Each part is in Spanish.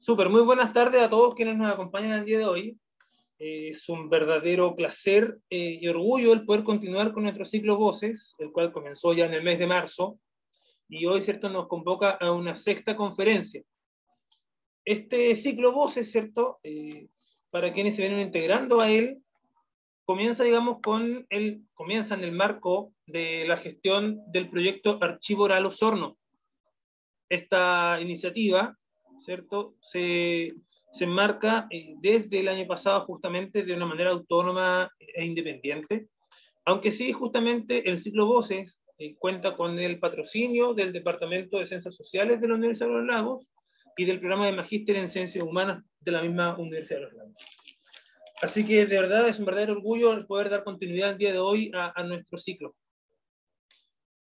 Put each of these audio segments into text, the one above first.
Súper, muy buenas tardes a todos quienes nos acompañan el día de hoy. Es un verdadero placer y orgullo el poder continuar con nuestro ciclo Voces, el cual comenzó ya en el mes de marzo, y hoy, ¿cierto?, nos convoca a una sexta conferencia. Este ciclo Voces, ¿cierto?, para quienes se vienen integrando a él, comienza, digamos, comienza en el marco de la gestión del proyecto Archivo Oral Osorno. Esta iniciativa, ¿cierto?, se enmarca desde el año pasado justamente de una manera autónoma e independiente, aunque sí justamente el ciclo Voces cuenta con el patrocinio del Departamento de Ciencias Sociales de la Universidad de los Lagos y del programa de Magíster en Ciencias Humanas de la misma Universidad de los Lagos. Así que de verdad es un verdadero orgullo el poder dar continuidad el día de hoy a nuestro ciclo.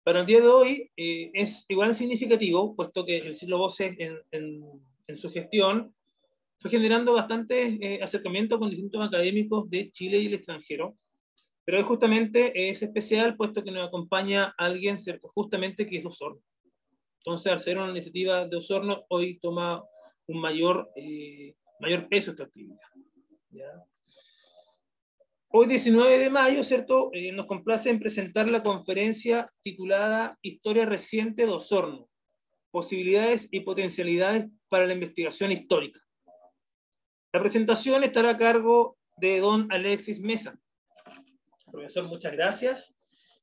Para el día de hoy es igual significativo, puesto que el ciclo Voces en su gestión fue generando bastantes acercamientos con distintos académicos de Chile y el extranjero, pero hoy justamente es especial, puesto que nos acompaña alguien, ¿cierto?, justamente que es Osorno. Entonces, al ser una iniciativa de Osorno, hoy toma un mayor peso esta actividad, ¿ya? Hoy, 19 de mayo, ¿cierto?, nos complace en presentar la conferencia titulada Historia reciente de Osorno, posibilidades y potencialidades para la investigación histórica. La presentación estará a cargo de don Alexis Mesa. Profesor, muchas gracias.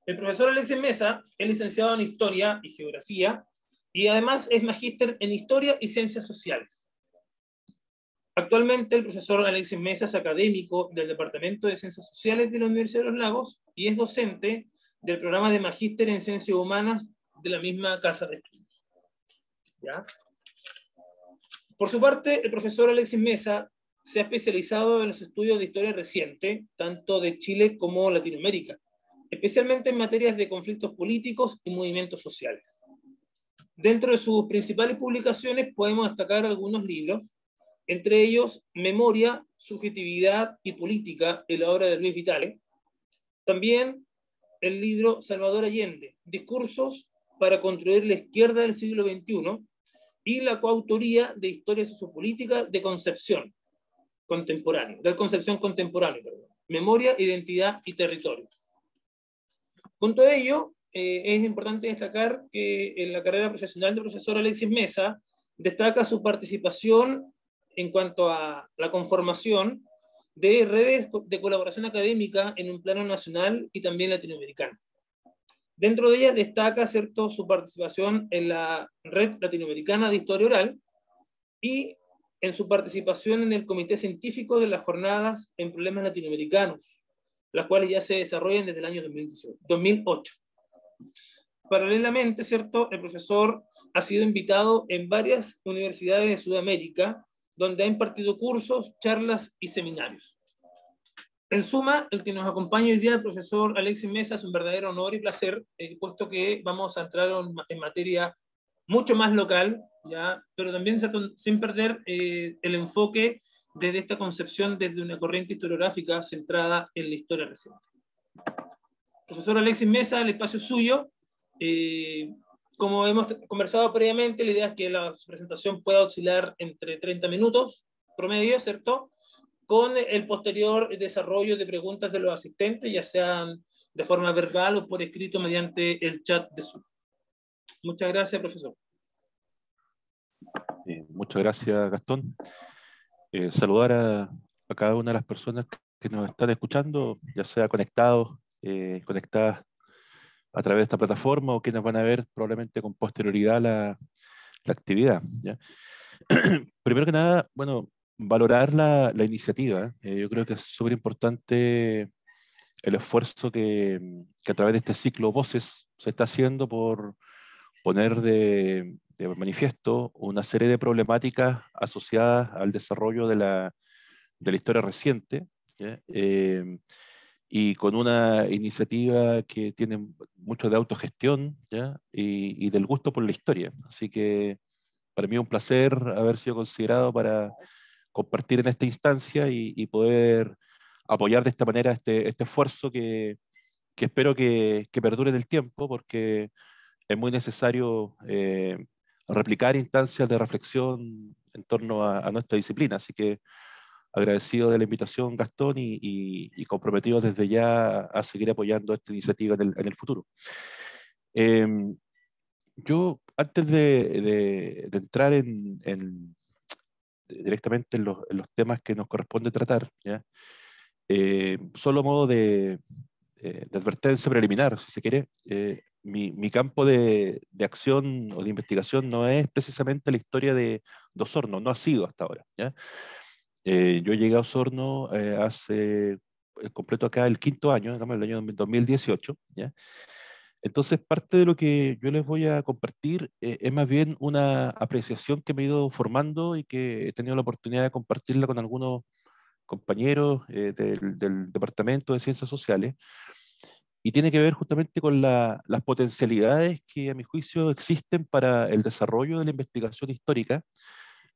El profesor Alexis Mesa es licenciado en Historia y Geografía y además es magíster en Historia y Ciencias Sociales. Actualmente el profesor Alexis Mesa es académico del Departamento de Ciencias Sociales de la Universidad de los Lagos y es docente del programa de Magíster en Ciencias Humanas de la misma Casa de Estudios. ¿Ya? Por su parte, el profesor Alexis Mesa se ha especializado en los estudios de historia reciente, tanto de Chile como Latinoamérica, especialmente en materias de conflictos políticos y movimientos sociales. Dentro de sus principales publicaciones podemos destacar algunos libros, entre ellos Memoria, Subjetividad y Política, en la obra de Luis Vitale. También el libro Salvador Allende, Discursos para construir la izquierda del siglo XXI, y la coautoría de Historia Sociopolítica de Concepción Contemporánea, Memoria, Identidad y Territorio. Junto a ello, es importante destacar que en la carrera profesional del profesor Alexis Mesa destaca su participación en cuanto a la conformación de redes de colaboración académica en un plano nacional y también latinoamericano. Dentro de ellas destaca, ¿cierto?, su participación en la Red Latinoamericana de Historia Oral y en su participación en el Comité Científico de las Jornadas en Problemas Latinoamericanos, las cuales ya se desarrollan desde el año 2008. Paralelamente, ¿cierto?, el profesor ha sido invitado en varias universidades de Sudamérica, donde ha impartido cursos, charlas y seminarios. En suma, el que nos acompaña hoy día, el profesor Alexis Mesa, es un verdadero honor y placer, puesto que vamos a entrar en materia mucho más local, ¿ya?, pero también, ¿cierto?, sin perder el enfoque desde esta concepción desde una corriente historiográfica centrada en la historia reciente. Profesor Alexis Mesa, el espacio es suyo. Como hemos conversado previamente, la idea es que la presentación pueda oscilar entre 30 minutos promedio, ¿cierto?, con el posterior desarrollo de preguntas de los asistentes, ya sean de forma verbal o por escrito mediante el chat de Zoom. Muchas gracias, profesor. Muchas gracias, Gastón. Saludar a cada una de las personas que nos están escuchando, ya sea conectadas a través de esta plataforma o quienes van a ver probablemente con posterioridad la actividad, ¿ya? Primero que nada, bueno, valorar la iniciativa. Yo creo que es súper importante el esfuerzo que a través de este ciclo Voces se está haciendo por poner de manifiesto una serie de problemáticas asociadas al desarrollo de la historia reciente, ¿ya? Y con una iniciativa que tiene mucho de autogestión, ¿ya? Y del gusto por la historia. Así que para mí es un placer haber sido considerado para compartir en esta instancia y poder apoyar de esta manera este esfuerzo que espero que perdure en el tiempo, porque es muy necesario replicar instancias de reflexión en torno a nuestra disciplina. Así que agradecido de la invitación, Gastón, y comprometido desde ya a seguir apoyando esta iniciativa en el futuro. Yo, antes de entrar directamente en los temas que nos corresponde tratar, ¿ya? Solo a modo de advertencia preliminar, si se quiere, mi campo de acción o de investigación no es precisamente la historia de Osorno, no ha sido hasta ahora, ¿ya? Yo llegué a Osorno hace completo acá el quinto año, digamos, el año 2018, ¿ya? Entonces, parte de lo que yo les voy a compartir es más bien una apreciación que me he ido formando y que he tenido la oportunidad de compartirla con algunos compañeros del Departamento de Ciencias Sociales, y tiene que ver justamente con las potencialidades que a mi juicio existen para el desarrollo de la investigación histórica,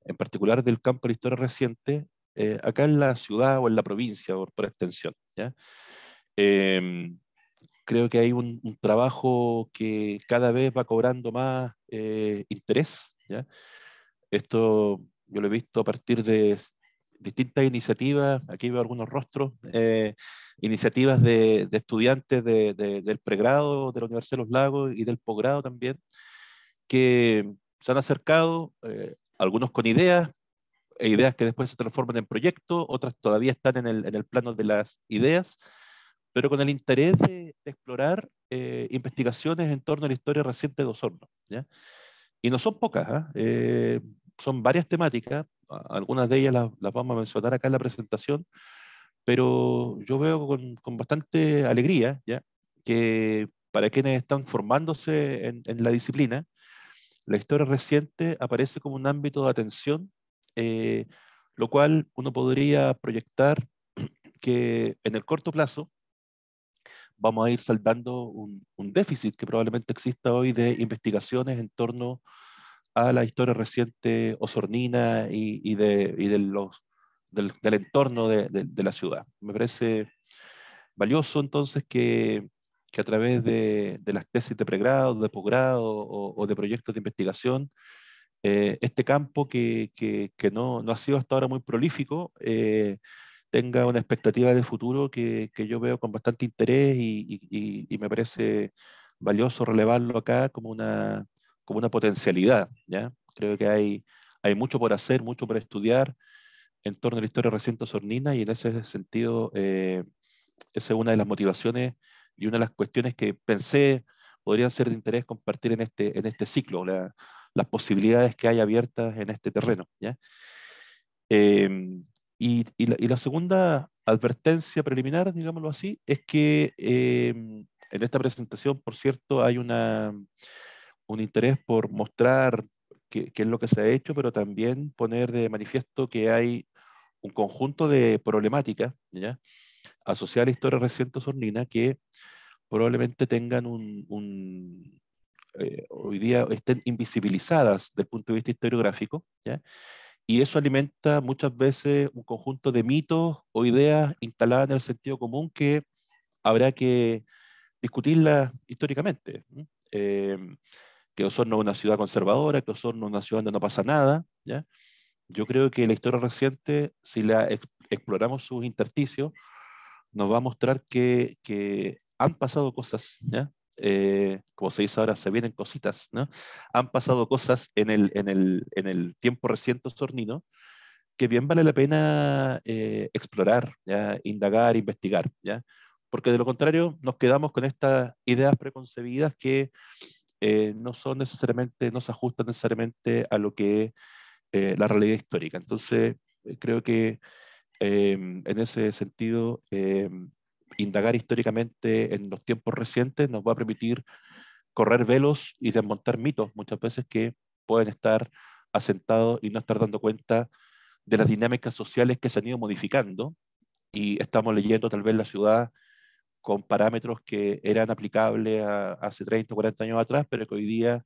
en particular del campo de la historia reciente, acá en la ciudad o en la provincia, por extensión, ¿ya? Em, Creo que hay un trabajo que cada vez va cobrando más interés, ¿ya? Esto yo lo he visto a partir de distintas iniciativas, aquí veo algunos rostros, iniciativas de estudiantes del pregrado de la Universidad de los Lagos y del posgrado también, que se han acercado, algunos con ideas, e ideas que después se transforman en proyectos, otras todavía están en el plano de las ideas, pero con el interés de explorar investigaciones en torno a la historia reciente de Osorno, ¿ya? Y no son pocas, ¿ah? Son varias temáticas, algunas de ellas las vamos a mencionar acá en la presentación, pero yo veo con bastante alegría, ¿ya? Que para quienes están formándose en la disciplina, la historia reciente aparece como un ámbito de atención, eh, lo cual uno podría proyectar que en el corto plazo vamos a ir saldando un déficit que probablemente exista hoy de investigaciones en torno a la historia reciente osornina del entorno de la ciudad. Me parece valioso entonces que a través de las tesis de pregrado, de posgrado o de proyectos de investigación, este campo que no ha sido hasta ahora muy prolífico, tenga una expectativa de futuro que yo veo con bastante interés y me parece valioso relevarlo acá como una potencialidad, ¿ya? Creo que hay mucho por hacer, mucho por estudiar en torno a la historia reciente osornina, y en ese sentido, esa es una de las motivaciones y una de las cuestiones que pensé podrían ser de interés compartir en este ciclo, las posibilidades que hay abiertas en este terreno, ¿ya? Y la segunda advertencia preliminar, digámoslo así, es que en esta presentación, por cierto, hay un interés por mostrar qué es lo que se ha hecho, pero también poner de manifiesto que hay un conjunto de problemáticas, ¿ya?, asociadas a la historia reciente osornina que probablemente tengan hoy día estén invisibilizadas desde el punto de vista historiográfico, ¿ya? Y eso alimenta muchas veces un conjunto de mitos o ideas instaladas en el sentido común que habrá que discutirlas históricamente, ¿no? Que Osorno es una ciudad conservadora, que Osorno es una ciudad donde no pasa nada, ¿ya? Yo creo que la historia reciente, si exploramos sus intersticios, nos va a mostrar que han pasado cosas, ¿ya? Como se dice ahora, se vienen cositas, ¿no? Han pasado cosas en el tiempo reciente osornino que bien vale la pena explorar, ¿ya?, indagar, investigar, ¿ya? Porque de lo contrario nos quedamos con estas ideas preconcebidas que no son necesariamente, no se ajustan necesariamente a lo que es la realidad histórica. Entonces, creo que en ese sentido, indagar históricamente en los tiempos recientes nos va a permitir correr velos y desmontar mitos muchas veces que pueden estar asentados y no estar dando cuenta de las dinámicas sociales que se han ido modificando, y estamos leyendo tal vez la ciudad con parámetros que eran aplicables hace 30 o 40 años atrás, pero que hoy día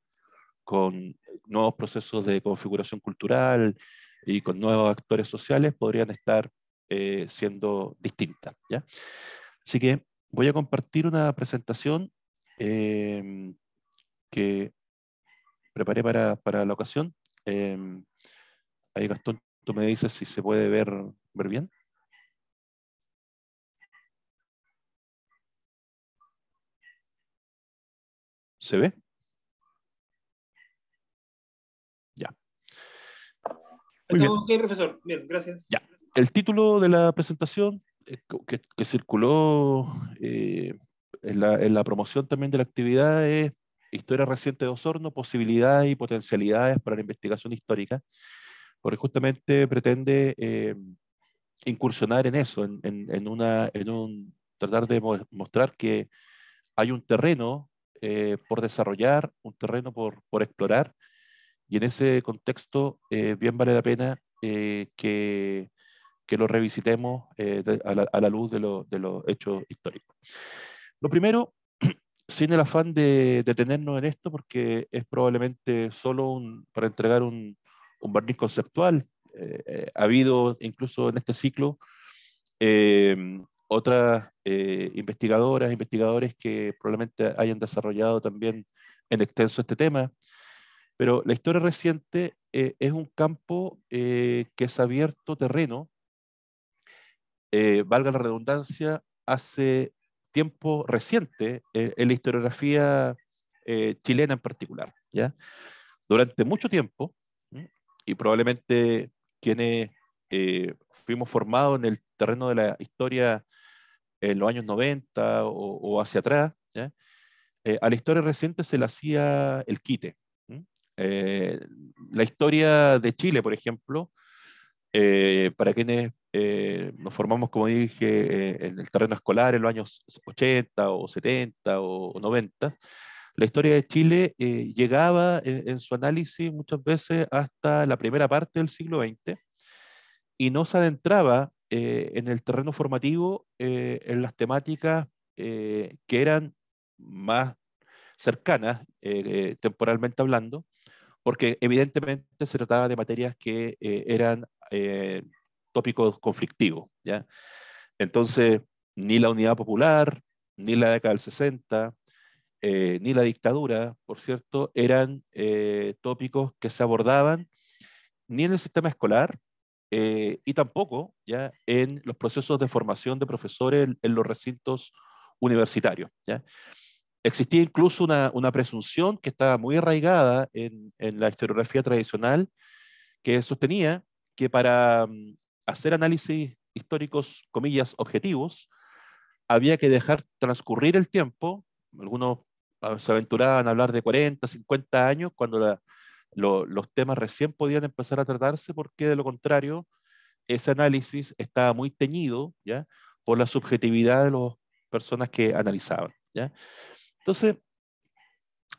con nuevos procesos de configuración cultural y con nuevos actores sociales podrían estar siendo distintas, ¿ya? Así que voy a compartir una presentación eh, que preparé para la ocasión. Ahí, Gastón, tú me dices si se puede ver bien. ¿Se ve? Ya. Muy bien. Estamos ok, profesor. Bien, gracias. Ya. El título de la presentación que circuló en la promoción también de la actividad es Historia reciente de Osorno, posibilidades y potencialidades para la investigación histórica, porque justamente pretende incursionar en eso, tratar de mostrar que hay un terreno por desarrollar, un terreno por explorar, y en ese contexto bien vale la pena que lo revisitemos a la luz de los hechos históricos. Lo primero, sin el afán de detenernos en esto, porque es probablemente solo para entregar un barniz conceptual. Ha habido incluso en este ciclo eh, otras investigadoras, investigadores que probablemente hayan desarrollado también en extenso este tema, pero la historia reciente es un campo que es abierto terreno, valga la redundancia, hace tiempo reciente en la historiografía chilena en particular, ¿ya? Durante mucho tiempo, ¿m? Y probablemente quienes fuimos formados en el terreno de la historia en los años 90 o hacia atrás, ¿ya? A la historia reciente se le hacía el quite. ¿M? Eh, la historia de Chile, por ejemplo, para quienes nos formamos, como dije, en el terreno escolar en los años 80 o 70 o 90, la historia de Chile llegaba en su análisis muchas veces hasta la primera parte del siglo XX y no se adentraba en el terreno formativo en las temáticas que eran más cercanas, temporalmente hablando, porque evidentemente se trataba de materias que eran tópicos conflictivos, ¿ya? Entonces, ni la unidad popular, ni la década del 60, ni la dictadura, por cierto, eran tópicos que se abordaban ni en el sistema escolar y tampoco ya en los procesos de formación de profesores en los recintos universitarios, ¿ya? Existía incluso una presunción que estaba muy arraigada en la historiografía tradicional, que sostenía que para hacer análisis históricos, comillas, objetivos, había que dejar transcurrir el tiempo. Algunos se aventuraban a hablar de 40, 50 años, cuando los temas recién podían empezar a tratarse, porque de lo contrario, ese análisis estaba muy teñido, ¿ya?, por la subjetividad de las personas que analizaban, ¿ya? Entonces,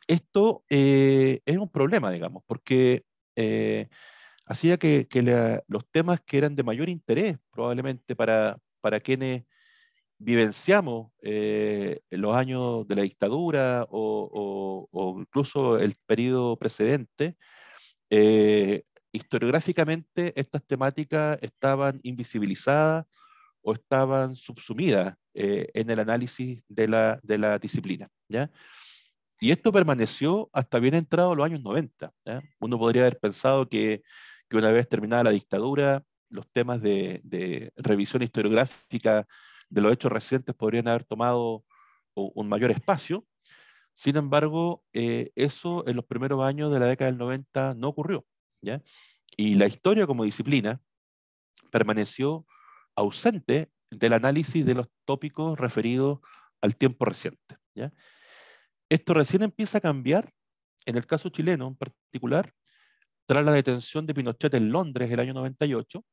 esto es un problema, digamos, porque hacía que los temas que eran de mayor interés, probablemente para quienes vivenciamos los años de la dictadura o incluso el periodo precedente, eh, historiográficamente estas temáticas estaban invisibilizadas o estaban subsumidas en el análisis de la disciplina, ¿ya? Y esto permaneció hasta bien entrado los años 90, ¿ya? Uno podría haber pensado que una vez terminada la dictadura, los temas de revisión historiográfica de los hechos recientes podrían haber tomado un mayor espacio. Sin embargo, eso en los primeros años de la década del 90 no ocurrió, ¿ya? Y la historia como disciplina permaneció ausente del análisis de los tópicos referidos al tiempo reciente, ¿ya? Esto recién empieza a cambiar, en el caso chileno en particular, tras la detención de Pinochet en Londres el año 98,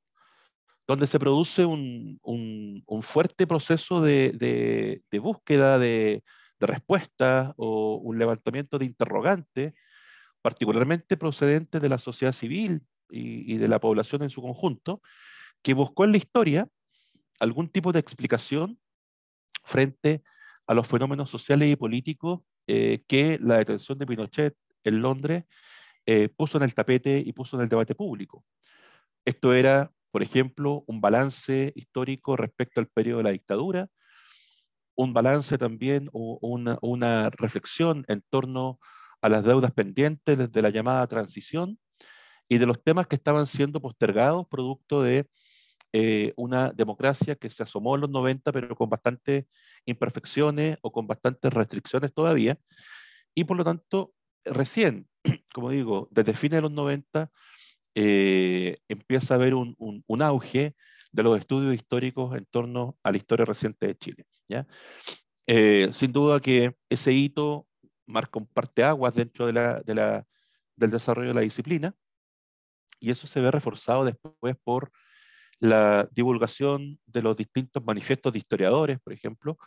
donde se produce un fuerte proceso de búsqueda de respuesta o un levantamiento de interrogantes, particularmente procedentes de la sociedad civil y de la población en su conjunto, que buscó en la historia algún tipo de explicación frente a los fenómenos sociales y políticos que la detención de Pinochet en Londres puso en el tapete y puso en el debate público. Esto era, por ejemplo, un balance histórico respecto al periodo de la dictadura, un balance también o una reflexión en torno a las deudas pendientes desde la llamada transición y de los temas que estaban siendo postergados producto de una democracia que se asomó en los 90, pero con bastantes imperfecciones o con bastantes restricciones todavía, y por lo tanto, recién, como digo, desde fines de los 90, empieza a haber un auge de los estudios históricos en torno a la historia reciente de Chile, ¿ya? Sin duda que ese hito marca un parteaguas dentro del desarrollo de la disciplina, y eso se ve reforzado después por la divulgación de los distintos manifiestos de historiadores, por ejemplo,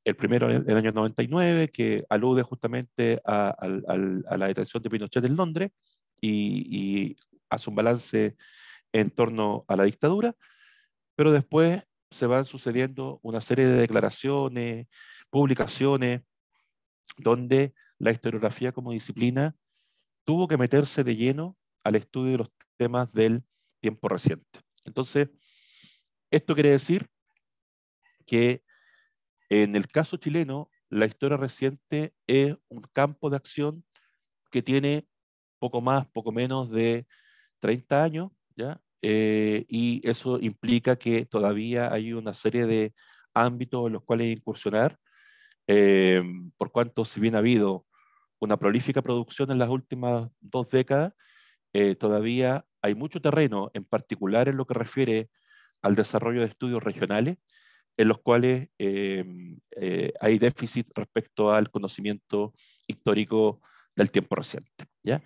el primero en el año 99, que alude justamente a la detención de Pinochet en Londres y hace un balance en torno a la dictadura, pero después se van sucediendo una serie de declaraciones, publicaciones, donde la historiografía como disciplina tuvo que meterse de lleno al estudio de los temas del tiempo reciente. Entonces, esto quiere decir que en el caso chileno, la historia reciente es un campo de acción que tiene poco más, poco menos de 30 años, ¿ya? Y eso implica que todavía hay una serie de ámbitos en los cuales incursionar, eh, por cuanto si bien ha habido una prolífica producción en las últimas 2 décadas, todavía hay mucho terreno, en particular en lo que refiere al desarrollo de estudios regionales, en los cuales hay déficit respecto al conocimiento histórico del tiempo reciente, ¿ya?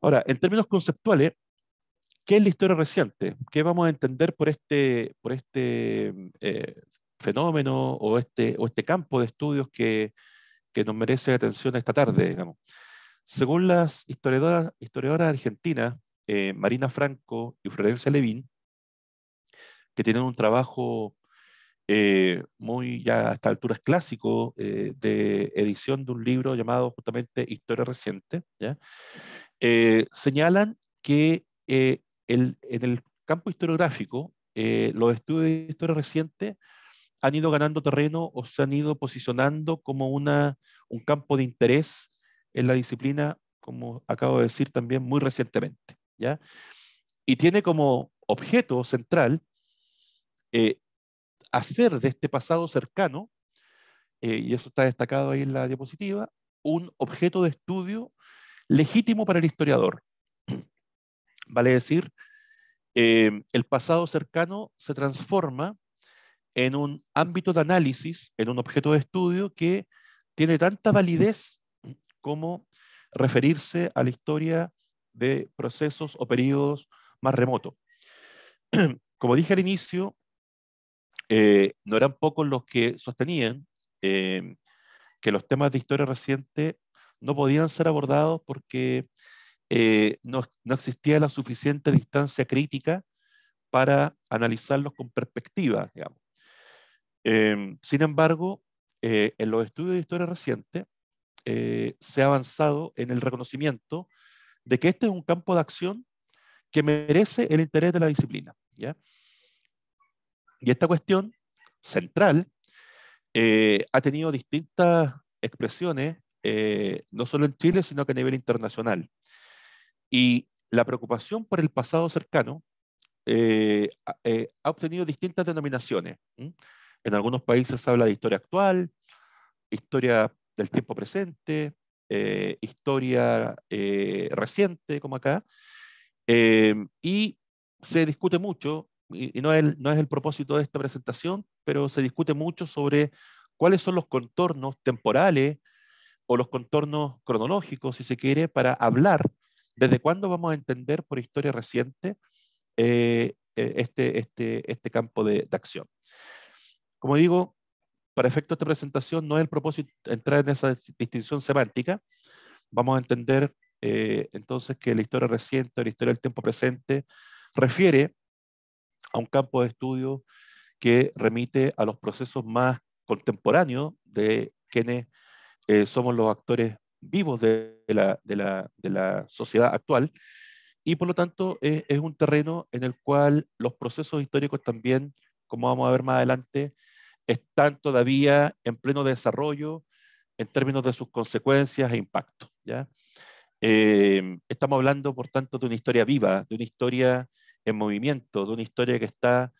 Ahora, en términos conceptuales, ¿qué es la historia reciente? ¿Qué vamos a entender por este fenómeno o este campo de estudios que nos merece atención esta tarde, digamos? Según las historiadoras argentinas, Marina Franco y Florencia Levin, que tienen un trabajo muy ya a esta altura es clásico, de edición de un libro llamado justamente Historia Reciente, ¿ya? Señalan que en el campo historiográfico, los estudios de historia reciente han ido ganando terreno o se han ido posicionando como un campo de interés en la disciplina, como acabo de decir también muy recientemente, ¿ya? Y tiene como objeto central eh, hacer de este pasado cercano, y eso está destacado ahí en la diapositiva, un objeto de estudio legítimo para el historiador. Vale decir, el pasado cercano se transforma en un ámbito de análisis, en un objeto de estudio que tiene tanta validez como referirse a la historia de procesos o periodos más remotos. Como dije al inicio, no eran pocos los que sostenían eh, que los temas de historia reciente no podían ser abordados porque no existía la suficiente distancia crítica para analizarlos con perspectiva, digamos. Sin embargo, en los estudios de historia reciente se ha avanzado en el reconocimiento de que este es un campo de acción que merece el interés de la disciplina, ¿ya? Y esta cuestión central ha tenido distintas expresiones, no solo en Chile, sino que a nivel internacional. Y la preocupación por el pasado cercano ha obtenido distintas denominaciones. ¿M? En algunos países se habla de historia actual, historia del tiempo presente, historia reciente, como acá, y se discute mucho, y no es el propósito de esta presentación, pero se discute mucho sobre cuáles son los contornos temporales o los contornos cronológicos, si se quiere, para hablar desde cuándo vamos a entender por historia reciente este campo de acción. Como digo, para efectos de esta presentación no es el propósito entrar en esa distinción semántica. Vamos a entender entonces que la historia reciente o la historia del tiempo presente refiere a un campo de estudio que remite a los procesos más contemporáneos de quienes somos los actores vivos de la sociedad actual, y por lo tanto es un terreno en el cual los procesos históricos también, como vamos a ver más adelante, están todavía en pleno desarrollo en términos de sus consecuencias e impactos, ¿ya? Estamos hablando, por tanto, de una historia viva, de una historia en movimiento, de una historia que está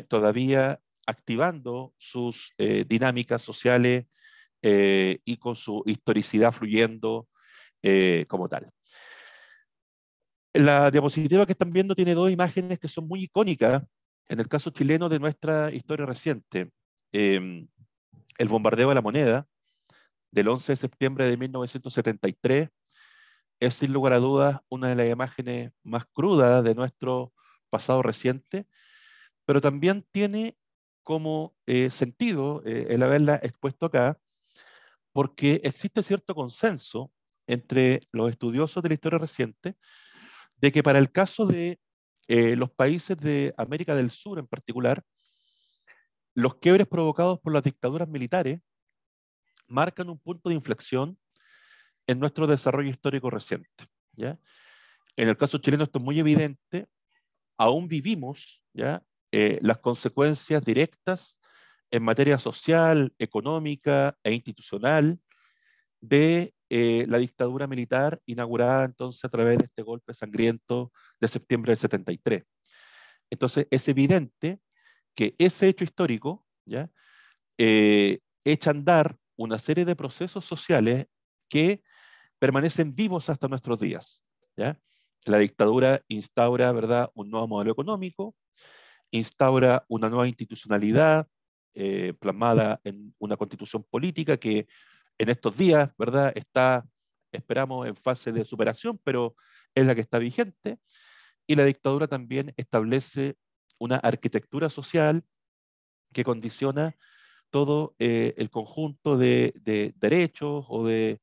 todavía activando sus dinámicas sociales y con su historicidad fluyendo como tal. La diapositiva que están viendo tiene dos imágenes que son muy icónicas en el caso chileno de nuestra historia reciente. El bombardeo de La Moneda del 11 de septiembre de 1973 es sin lugar a dudas una de las imágenes más crudas de nuestro pasado reciente, pero también tiene como sentido el haberla expuesto acá, porque existe cierto consenso entre los estudiosos de la historia reciente de que para el caso de los países de América del Sur en particular, los quiebres provocados por las dictaduras militares marcan un punto de inflexión en nuestro desarrollo histórico reciente, ¿ya? En el caso chileno esto es muy evidente, aún vivimos, ¿ya? Las consecuencias directas en materia social, económica e institucional de la dictadura militar inaugurada entonces a través de este golpe sangriento de septiembre del 73. Entonces es evidente que ese hecho histórico, ¿ya? Echa a andar una serie de procesos sociales que permanecen vivos hasta nuestros días, ¿ya? La dictadura instaura, ¿verdad?, un nuevo modelo económico, instaura una nueva institucionalidad plasmada en una constitución política que en estos días, ¿verdad?, está, esperamos, en fase de superación, pero es la que está vigente, y la dictadura también establece una arquitectura social que condiciona todo el conjunto de derechos o de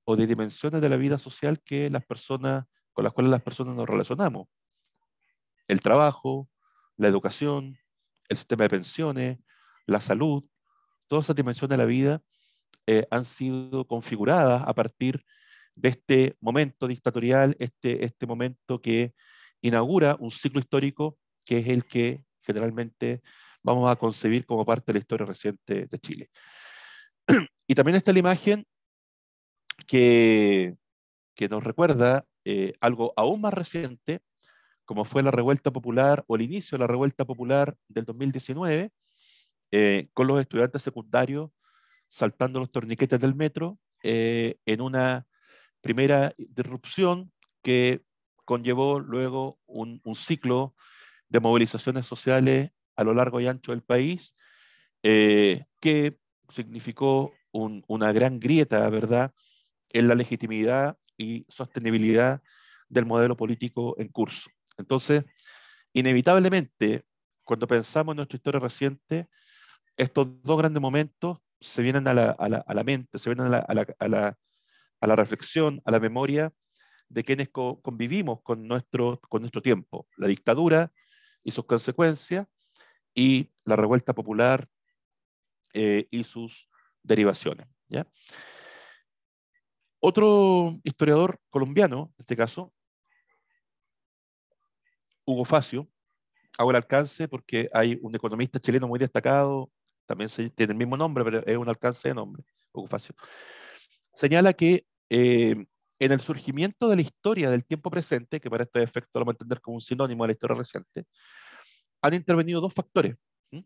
dimensiones de la vida social que las personas, con las cuales las personas nos relacionamos. El trabajo, la educación, el sistema de pensiones, la salud, todas esas dimensiones de la vida han sido configuradas a partir de este momento dictatorial, este momento que inaugura un ciclo histórico que es el que generalmente vamos a concebir como parte de la historia reciente de Chile. Y también está la imagen que, que nos recuerda algo aún más reciente, como fue la revuelta popular o el inicio de la revuelta popular del 2019, con los estudiantes secundarios saltando los torniquetes del metro en una primera disrupción que conllevó luego un ciclo de movilizaciones sociales a lo largo y ancho del país, que significó una gran grieta, ¿verdad?, en la legitimidad y sostenibilidad del modelo político en curso. Entonces, inevitablemente, cuando pensamos en nuestra historia reciente, estos dos grandes momentos se vienen a la mente, se vienen a la reflexión, a la memoria de quienes convivimos con nuestro tiempo, la dictadura y sus consecuencias, y la revuelta popular y sus derivaciones, ¿ya? Otro historiador colombiano, en este caso, Hugo Facio, hago el alcance porque hay un economista chileno muy destacado, también tiene el mismo nombre, pero es un alcance de nombre, Hugo Facio, señala que en el surgimiento de la historia del tiempo presente, que para este efecto lo vamos a entender como un sinónimo de la historia reciente, han intervenido dos factores. ¿Sí?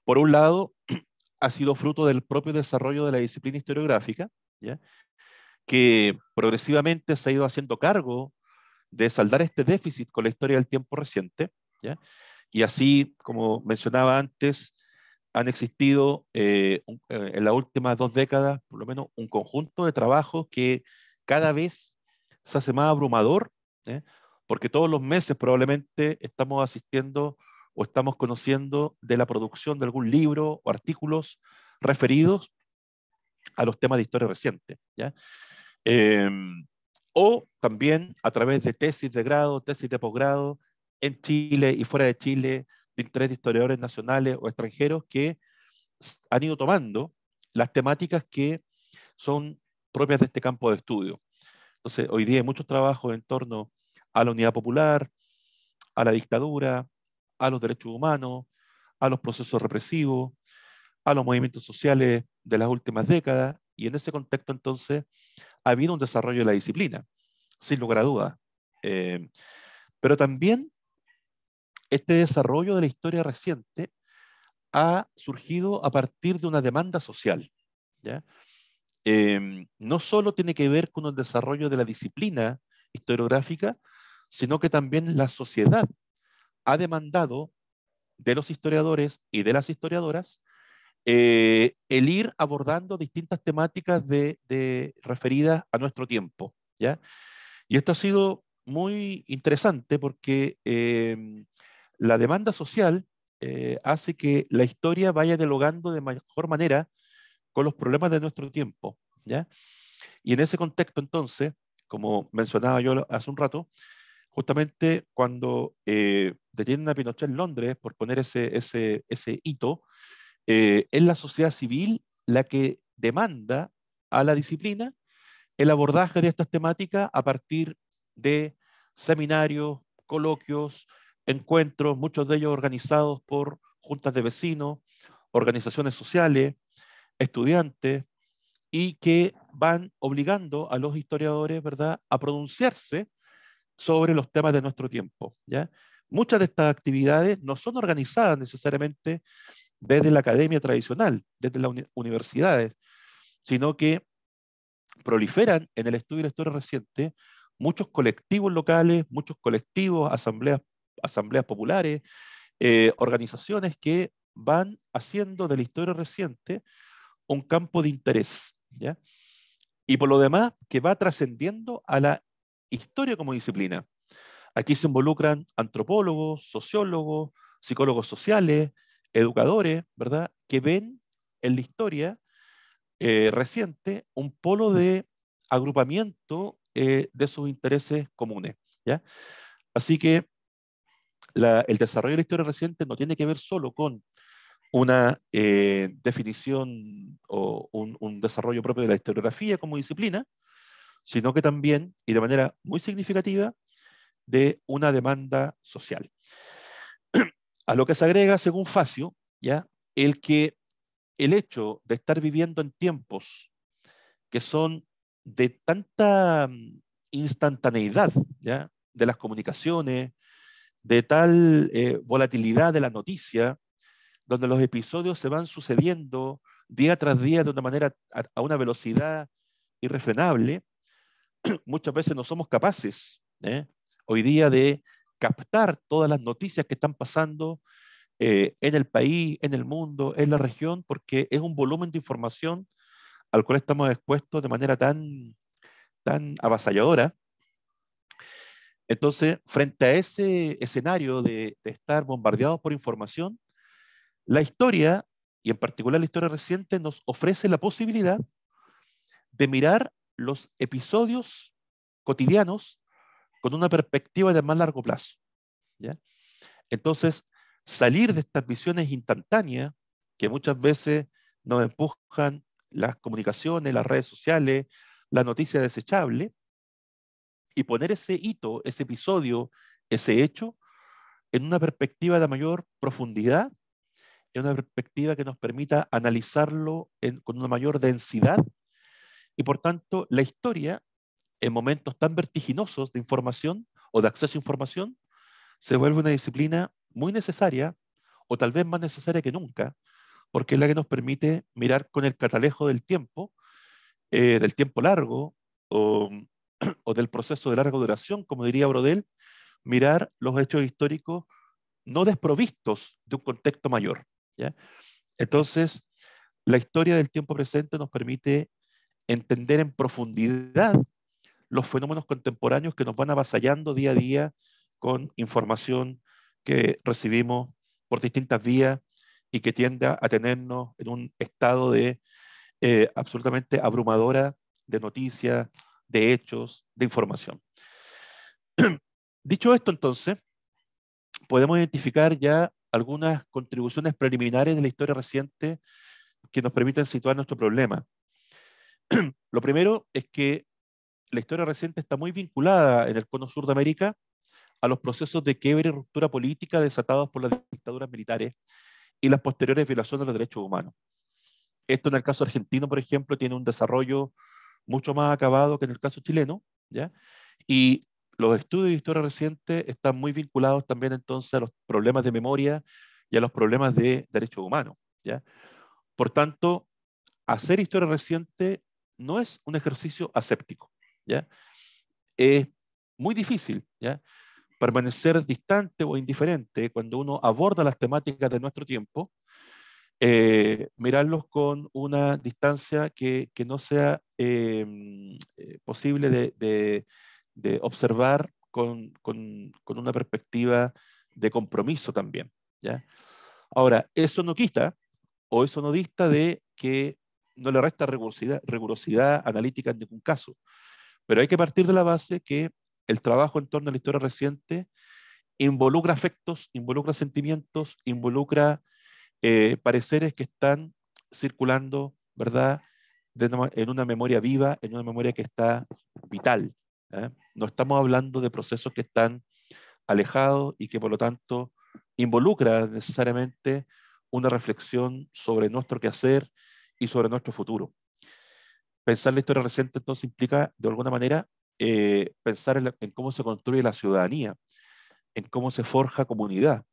Por un lado, ha sido fruto del propio desarrollo de la disciplina historiográfica, ¿ya?, que progresivamente se ha ido haciendo cargo de saldar este déficit con la historia del tiempo reciente, ¿ya? Y así, como mencionaba antes, han existido en las últimas 2 décadas, por lo menos, un conjunto de trabajos que cada vez se hace más abrumador, ¿eh? Porque todos los meses probablemente estamos asistiendo o estamos conociendo de la producción de algún libro o artículos referidos a los temas de historia reciente, ¿ya? Eh, o también a través de tesis de grado, tesis de posgrado, en Chile y fuera de Chile, de interés de historiadores nacionales o extranjeros que han ido tomando las temáticas que son propias de este campo de estudio. Entonces, hoy día hay muchos trabajos en torno a la unidad popular, a la dictadura, a los derechos humanos, a los procesos represivos, a los movimientos sociales de las últimas décadas, y en ese contexto entonces ha habido un desarrollo de la disciplina, sin lugar a dudas. Pero también este desarrollo de la historia reciente ha surgido a partir de una demanda social, ¿ya? No solo tiene que ver con el desarrollo de la disciplina historiográfica, sino que también la sociedad ha demandado de los historiadores y de las historiadoras el ir abordando distintas temáticas referidas a nuestro tiempo, ¿ya? Y esto ha sido muy interesante porque la demanda social hace que la historia vaya dialogando de mejor manera con los problemas de nuestro tiempo, ¿ya? Y en ese contexto, entonces, como mencionaba yo hace un rato, justamente cuando detienen a Pinochet en Londres, por poner ese hito, es la sociedad civil la que demanda a la disciplina el abordaje de estas temáticas a partir de seminarios, coloquios, encuentros, muchos de ellos organizados por juntas de vecinos, organizaciones sociales, estudiantes, y que van obligando a los historiadores, ¿verdad?, a pronunciarse sobre los temas de nuestro tiempo, ¿ya? Muchas de estas actividades no son organizadas necesariamente desde la academia tradicional, desde las universidades, sino que proliferan en el estudio de la historia reciente muchos colectivos locales, muchos colectivos, asambleas populares, organizaciones que van haciendo de la historia reciente un campo de interés, ¿ya? Y por lo demás, que va trascendiendo a la historia como disciplina. Aquí se involucran antropólogos, sociólogos, psicólogos sociales, educadores, ¿verdad? Que ven en la historia reciente un polo de agrupamiento de sus intereses comunes, ¿ya? Así que el desarrollo de la historia reciente no tiene que ver solo con una definición o un desarrollo propio de la historiografía como disciplina, sino que también, y de manera muy significativa, de una demanda social. A lo que se agrega, según Facio, ¿ya?, el hecho de estar viviendo en tiempos que son de tanta instantaneidad, ¿ya?, de las comunicaciones, de tal volatilidad de la noticia, donde los episodios se van sucediendo día tras día de una manera, a una velocidad irrefrenable, muchas veces no somos capaces hoy día de captar todas las noticias que están pasando en el país, en el mundo, en la región, porque es un volumen de información al cual estamos expuestos de manera tan avasalladora. Entonces, frente a ese escenario de estar bombardeados por información, la historia, y en particular la historia reciente, nos ofrece la posibilidad de mirar los episodios cotidianos con una perspectiva de más largo plazo, ¿ya? Entonces, salir de estas visiones instantáneas que muchas veces nos empujan las comunicaciones, las redes sociales, la noticia desechable, y poner ese hito, ese episodio, ese hecho, en una perspectiva de mayor profundidad, en una perspectiva que nos permita analizarlo con una mayor densidad, y por tanto la historia, en momentos tan vertiginosos de información o de acceso a información, se vuelve una disciplina muy necesaria, o tal vez más necesaria que nunca, porque es la que nos permite mirar con el catalejo del tiempo largo, o, o del proceso de larga duración, como diría Brodel, mirar los hechos históricos no desprovistos de un contexto mayor, ¿ya? Entonces, la historia del tiempo presente nos permite entender en profundidad los fenómenos contemporáneos que nos van avasallando día a día con información que recibimos por distintas vías y que tiende a tenernos en un estado de absolutamente abrumadora de noticias, de hechos, de información. Dicho esto, entonces, podemos identificar ya algunas contribuciones preliminares de la historia reciente que nos permiten situar nuestro problema. Lo primero es que la historia reciente está muy vinculada en el cono sur de América a los procesos de quiebre y ruptura política desatados por las dictaduras militares y las posteriores violaciones de los derechos humanos. Esto en el caso argentino, por ejemplo, tiene un desarrollo mucho más acabado que en el caso chileno, ¿ya? Y los estudios de historia reciente están muy vinculados también entonces a los problemas de memoria y a los problemas de derechos humanos, ¿ya? Por tanto, hacer historia reciente no es un ejercicio aséptico, ¿ya? Es muy difícil, ¿ya? Permanecer distante o indiferente cuando uno aborda las temáticas de nuestro tiempo, mirarlos con una distancia que no sea posible de observar con una perspectiva de compromiso también, ¿ya? Ahora, eso no quita o eso no dista de que no le resta rigurosidad analítica en ningún caso, pero hay que partir de la base que el trabajo en torno a la historia reciente involucra afectos, involucra sentimientos, involucra pareceres que están circulando, ¿verdad? En una memoria viva, en una memoria que está vital. ¿Eh? No estamos hablando de procesos que están alejados y que por lo tanto involucra necesariamente una reflexión sobre nuestro quehacer y sobre nuestro futuro. Pensar la historia reciente entonces implica, de alguna manera, pensar en cómo se construye la ciudadanía, en cómo se forja comunidad,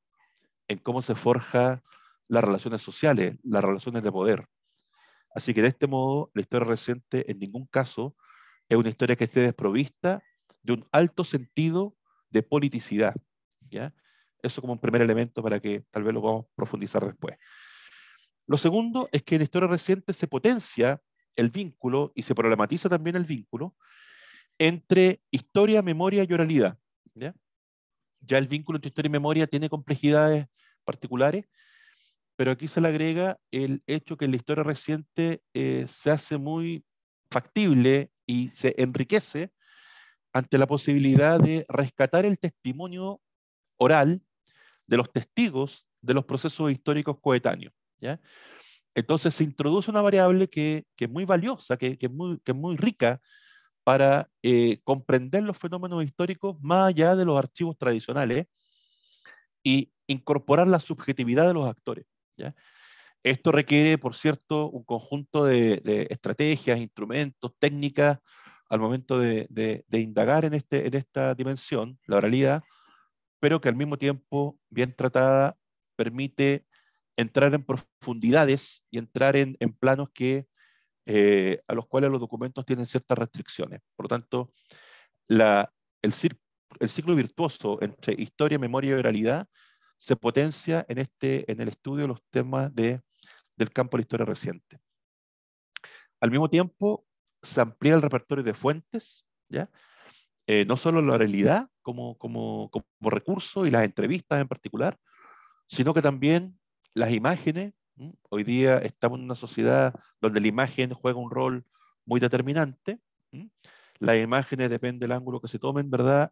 en cómo se forja las relaciones sociales, las relaciones de poder. Así que de este modo, la historia reciente en ningún caso es una historia que esté desprovista de un alto sentido de politicidad, ¿ya? Eso como un primer elemento para que tal vez lo vamos a profundizar después. Lo segundo es que en la historia reciente se potencia el vínculo y se problematiza también el vínculo entre historia, memoria y oralidad, ¿ya? Ya el vínculo entre historia y memoria tiene complejidades particulares, pero aquí se le agrega el hecho que en la historia reciente se hace muy factible y se enriquece ante la posibilidad de rescatar el testimonio oral de los testigos de los procesos históricos coetáneos, ¿ya? Entonces se introduce una variable que es muy valiosa, que es muy rica para comprender los fenómenos históricos más allá de los archivos tradicionales y incorporar la subjetividad de los actores, ¿ya? Esto requiere, por cierto, un conjunto de estrategias, instrumentos, técnicas al momento de indagar en esta dimensión, la oralidad, pero que al mismo tiempo, bien tratada, permite entrar en profundidades y entrar en planos a los cuales los documentos tienen ciertas restricciones. Por lo tanto, la, el, el ciclo virtuoso entre historia, memoria y oralidad se potencia en el estudio de los temas del campo de la historia reciente. Al mismo tiempo, se amplía el repertorio de fuentes, ¿ya? No solo la oralidad como recurso y las entrevistas en particular, sino que también las imágenes. Hoy día estamos en una sociedad donde la imagen juega un rol muy determinante. Las imágenes, depende del ángulo que se tomen, ¿verdad?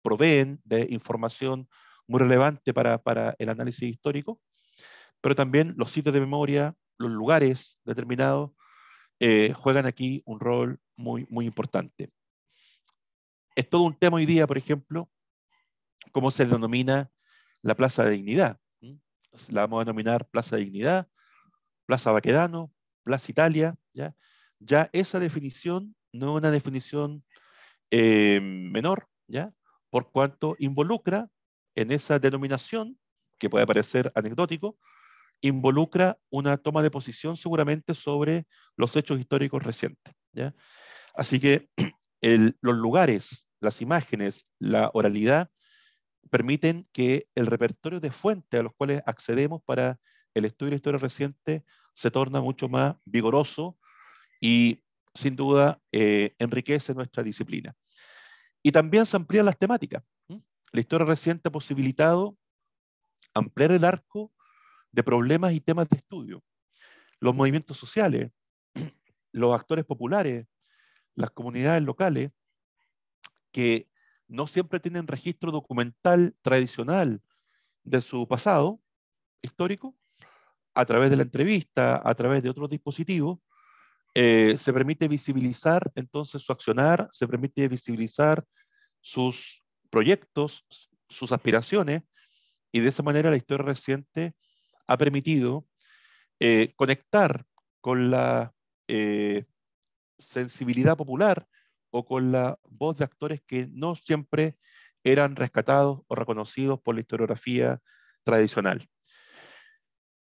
Proveen de información muy relevante para el análisis histórico, pero también los sitios de memoria, los lugares determinados, juegan aquí un rol muy, muy importante. Es todo un tema hoy día, por ejemplo, cómo se denomina la Plaza de Dignidad. La vamos a denominar Plaza de Dignidad, Plaza Baquedano, Plaza Italia, ¿ya? Ya esa definición no es una definición menor, ¿ya? Por cuanto involucra en esa denominación, que puede parecer anecdótico, involucra una toma de posición seguramente sobre los hechos históricos recientes, ¿ya? Así que los lugares, las imágenes, la oralidad permiten que el repertorio de fuentes a los cuales accedemos para el estudio de la historia reciente se torna mucho más vigoroso y sin duda enriquece nuestra disciplina. Y también se amplían las temáticas. La historia reciente ha posibilitado ampliar el arco de problemas y temas de estudio. Los movimientos sociales, los actores populares, las comunidades locales, que no siempre tienen registro documental tradicional de su pasado histórico, a través de la entrevista, a través de otros dispositivos, se permite visibilizar entonces su accionar, se permite visibilizar sus proyectos, sus aspiraciones, y de esa manera la historia reciente ha permitido conectar con la sensibilidad popular o con la voz de actores que no siempre eran rescatados o reconocidos por la historiografía tradicional.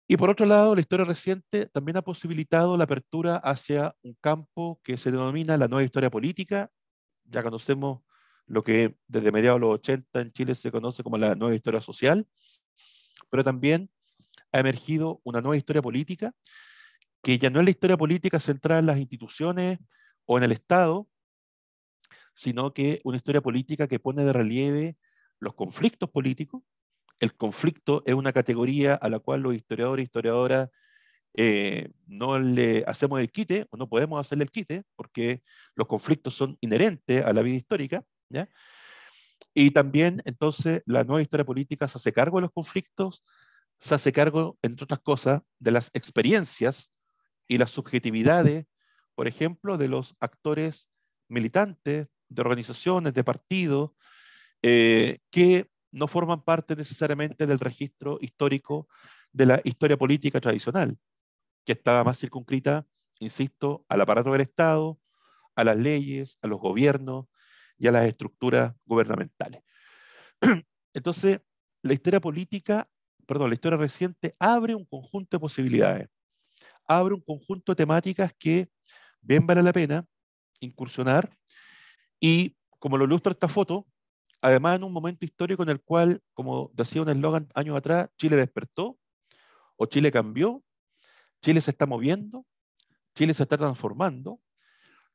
Y por otro lado, la historia reciente también ha posibilitado la apertura hacia un campo que se denomina la nueva historia política. Ya conocemos lo que desde mediados de los 80 en Chile se conoce como la nueva historia social, pero también ha emergido una nueva historia política, que ya no es la historia política centrada en las instituciones o en el Estado, sino que una historia política que pone de relieve los conflictos políticos. El conflicto es una categoría a la cual los historiadores e historiadoras no le hacemos el quite, o no podemos hacerle el quite, porque los conflictos son inherentes a la vida histórica, ¿ya? Y también, entonces, la nueva historia política se hace cargo de los conflictos, se hace cargo, entre otras cosas, de las experiencias y las subjetividades, por ejemplo, de los actores militantes, de organizaciones, de partidos, que no forman parte necesariamente del registro histórico de la historia política tradicional, que estaba más circunscrita, insisto, al aparato del Estado, a las leyes, a los gobiernos y a las estructuras gubernamentales. Entonces, la historia política, perdón, la historia reciente abre un conjunto de posibilidades, abre un conjunto de temáticas que bien vale la pena incursionar y, como lo ilustra esta foto, además en un momento histórico en el cual, como decía un eslogan años atrás, Chile despertó o Chile cambió, Chile se está moviendo, Chile se está transformando,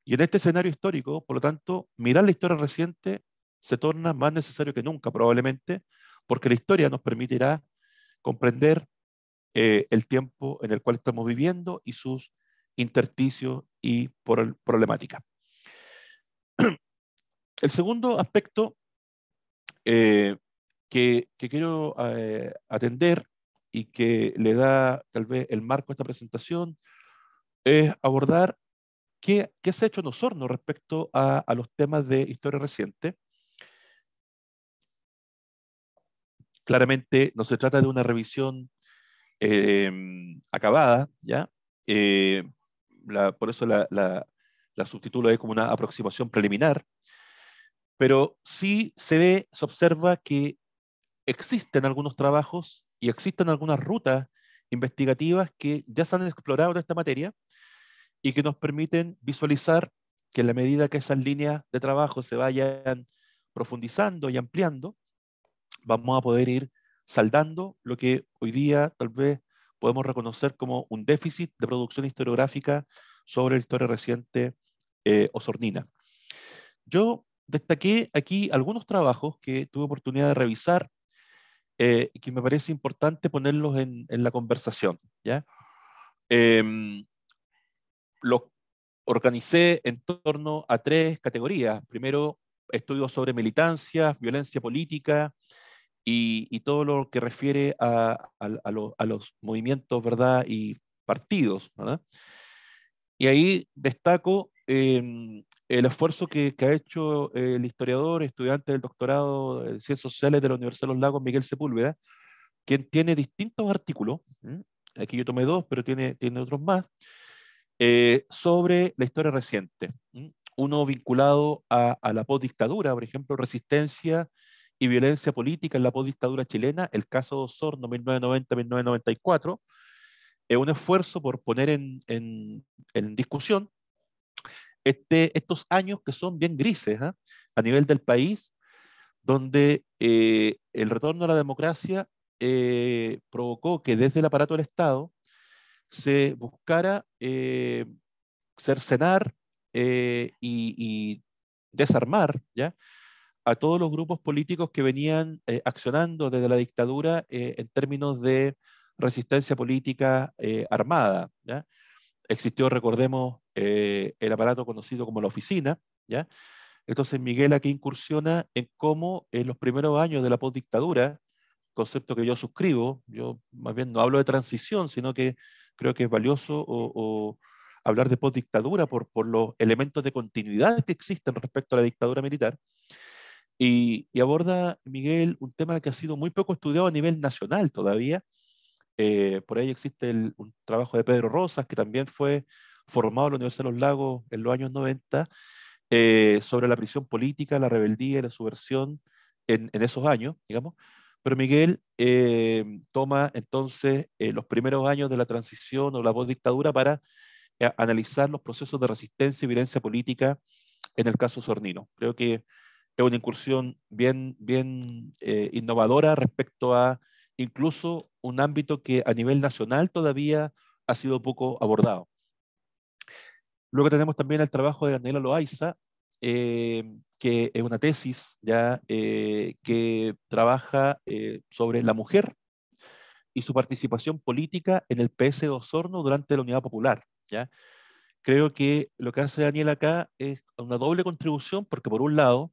y en este escenario histórico, por lo tanto, mirar la historia reciente se torna más necesario que nunca, probablemente, porque la historia nos permitirá comprender el tiempo en el cual estamos viviendo y sus intersticios y problemáticas. El segundo aspecto que quiero atender y que le da tal vez el marco a esta presentación es abordar qué se ha hecho en Osorno respecto a los temas de historia reciente. Claramente no se trata de una revisión acabada, ¿ya? Eh, por eso la subtitulo es como una aproximación preliminar, pero sí se ve, se observa que existen algunos trabajos y existen algunas rutas investigativas que ya se han explorado en esta materia y que nos permiten visualizar que en la medida que esas líneas de trabajo se vayan profundizando y ampliando, vamos a poder ir saldando lo que hoy día tal vez podemos reconocer como un déficit de producción historiográfica sobre la historia reciente osornina. Yo destaqué aquí algunos trabajos que tuve oportunidad de revisar y que me parece importante ponerlos en la conversación, ¿ya? Los organicé en torno a tres categorías. Primero, estudios sobre militancia, violencia política y todo lo que refiere a los movimientos, ¿verdad? Y partidos, ¿verdad? Y ahí destaco el esfuerzo que ha hecho el historiador, estudiante del doctorado en Ciencias Sociales de la Universidad de los Lagos, Miguel Sepúlveda, quien tiene distintos artículos, aquí yo tomé dos, pero tiene otros más, sobre la historia reciente. Uno vinculado a la postdictadura, por ejemplo, resistencia y violencia política en la postdictadura chilena, el caso de Osorno 1990-1994, es un esfuerzo por poner en discusión estos años que son bien grises a nivel del país, donde el retorno a la democracia provocó que desde el aparato del Estado se buscara cercenar y desarmar, ¿ya? A todos los grupos políticos que venían accionando desde la dictadura en términos de resistencia política armada, ¿ya? Existió, recordemos, el aparato conocido como la oficina, ¿ya? Entonces Miguel aquí incursiona en cómo en los primeros años de la postdictadura, concepto que yo suscribo, yo más bien no hablo de transición, sino que creo que es valioso o hablar de postdictadura por los elementos de continuidad que existen respecto a la dictadura militar. Y aborda, Miguel, un tema que ha sido muy poco estudiado a nivel nacional todavía. Por ahí existe un trabajo de Pedro Rosas, que también fue formado en la Universidad de los Lagos en los años 90, sobre la prisión política, la rebeldía y la subversión en esos años, digamos. Pero Miguel toma entonces los primeros años de la transición o la postdictadura para analizar los procesos de resistencia y violencia política en el caso Sornino. Creo que es una incursión bien innovadora respecto a incluso un ámbito que a nivel nacional todavía ha sido poco abordado. Luego tenemos también el trabajo de Daniela Loaiza, que es una tesis ya que trabaja sobre la mujer y su participación política en el PS de Osorno durante la Unidad Popular. ¿Ya? Creo que lo que hace Daniela acá es una doble contribución, porque por un lado,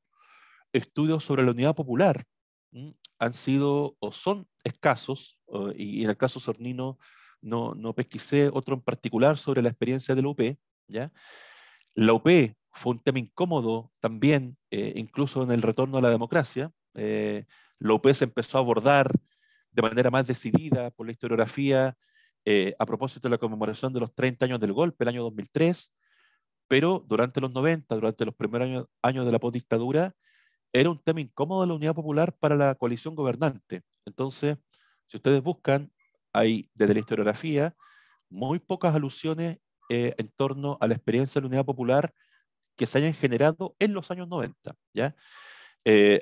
estudios sobre la Unidad Popular han sido o son escasos, y en el caso Sornino no pesquisé otro en particular sobre la experiencia de la UP, ¿ya? La UP fue un tema incómodo también, incluso en el retorno a la democracia. La UP se empezó a abordar de manera más decidida por la historiografía a propósito de la conmemoración de los 30 años del golpe, el año 2003, pero durante los 90, durante los primeros años de la postdictadura, era un tema incómodo de la Unidad Popular para la coalición gobernante. Entonces, si ustedes buscan, hay desde la historiografía muy pocas alusiones en torno a la experiencia de la Unidad Popular que se hayan generado en los años 90, ¿ya?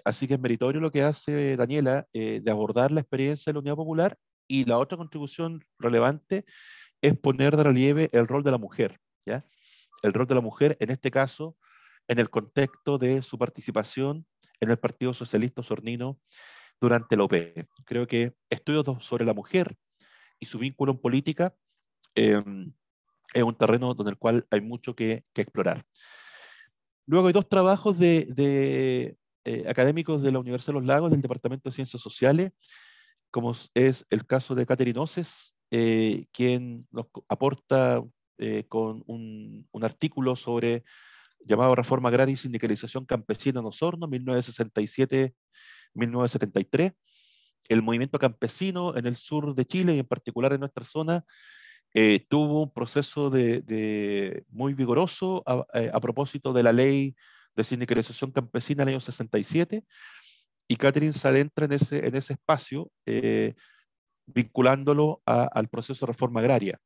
Así que es meritorio lo que hace Daniela de abordar la experiencia de la Unidad Popular, y la otra contribución relevante es poner de relieve el rol de la mujer, ¿ya? El rol de la mujer, en este caso, en el contexto de su participación en el Partido Socialista Osornino durante la OP. Creo que estudios sobre la mujer y su vínculo en política eh, es un terreno donde el cual hay mucho que explorar. Luego hay dos trabajos de académicos de la Universidad de los Lagos, del Departamento de Ciencias Sociales, como es el caso de Catherine Oces, quien nos aporta con un artículo sobre llamado Reforma Agraria y Sindicalización Campesina en Osorno, 1967-1973. El movimiento campesino en el sur de Chile y en particular en nuestra zona tuvo un proceso muy vigoroso a propósito de la ley de sindicalización campesina del año 67, y Catherine se adentra en ese espacio vinculándolo al proceso de reforma agraria.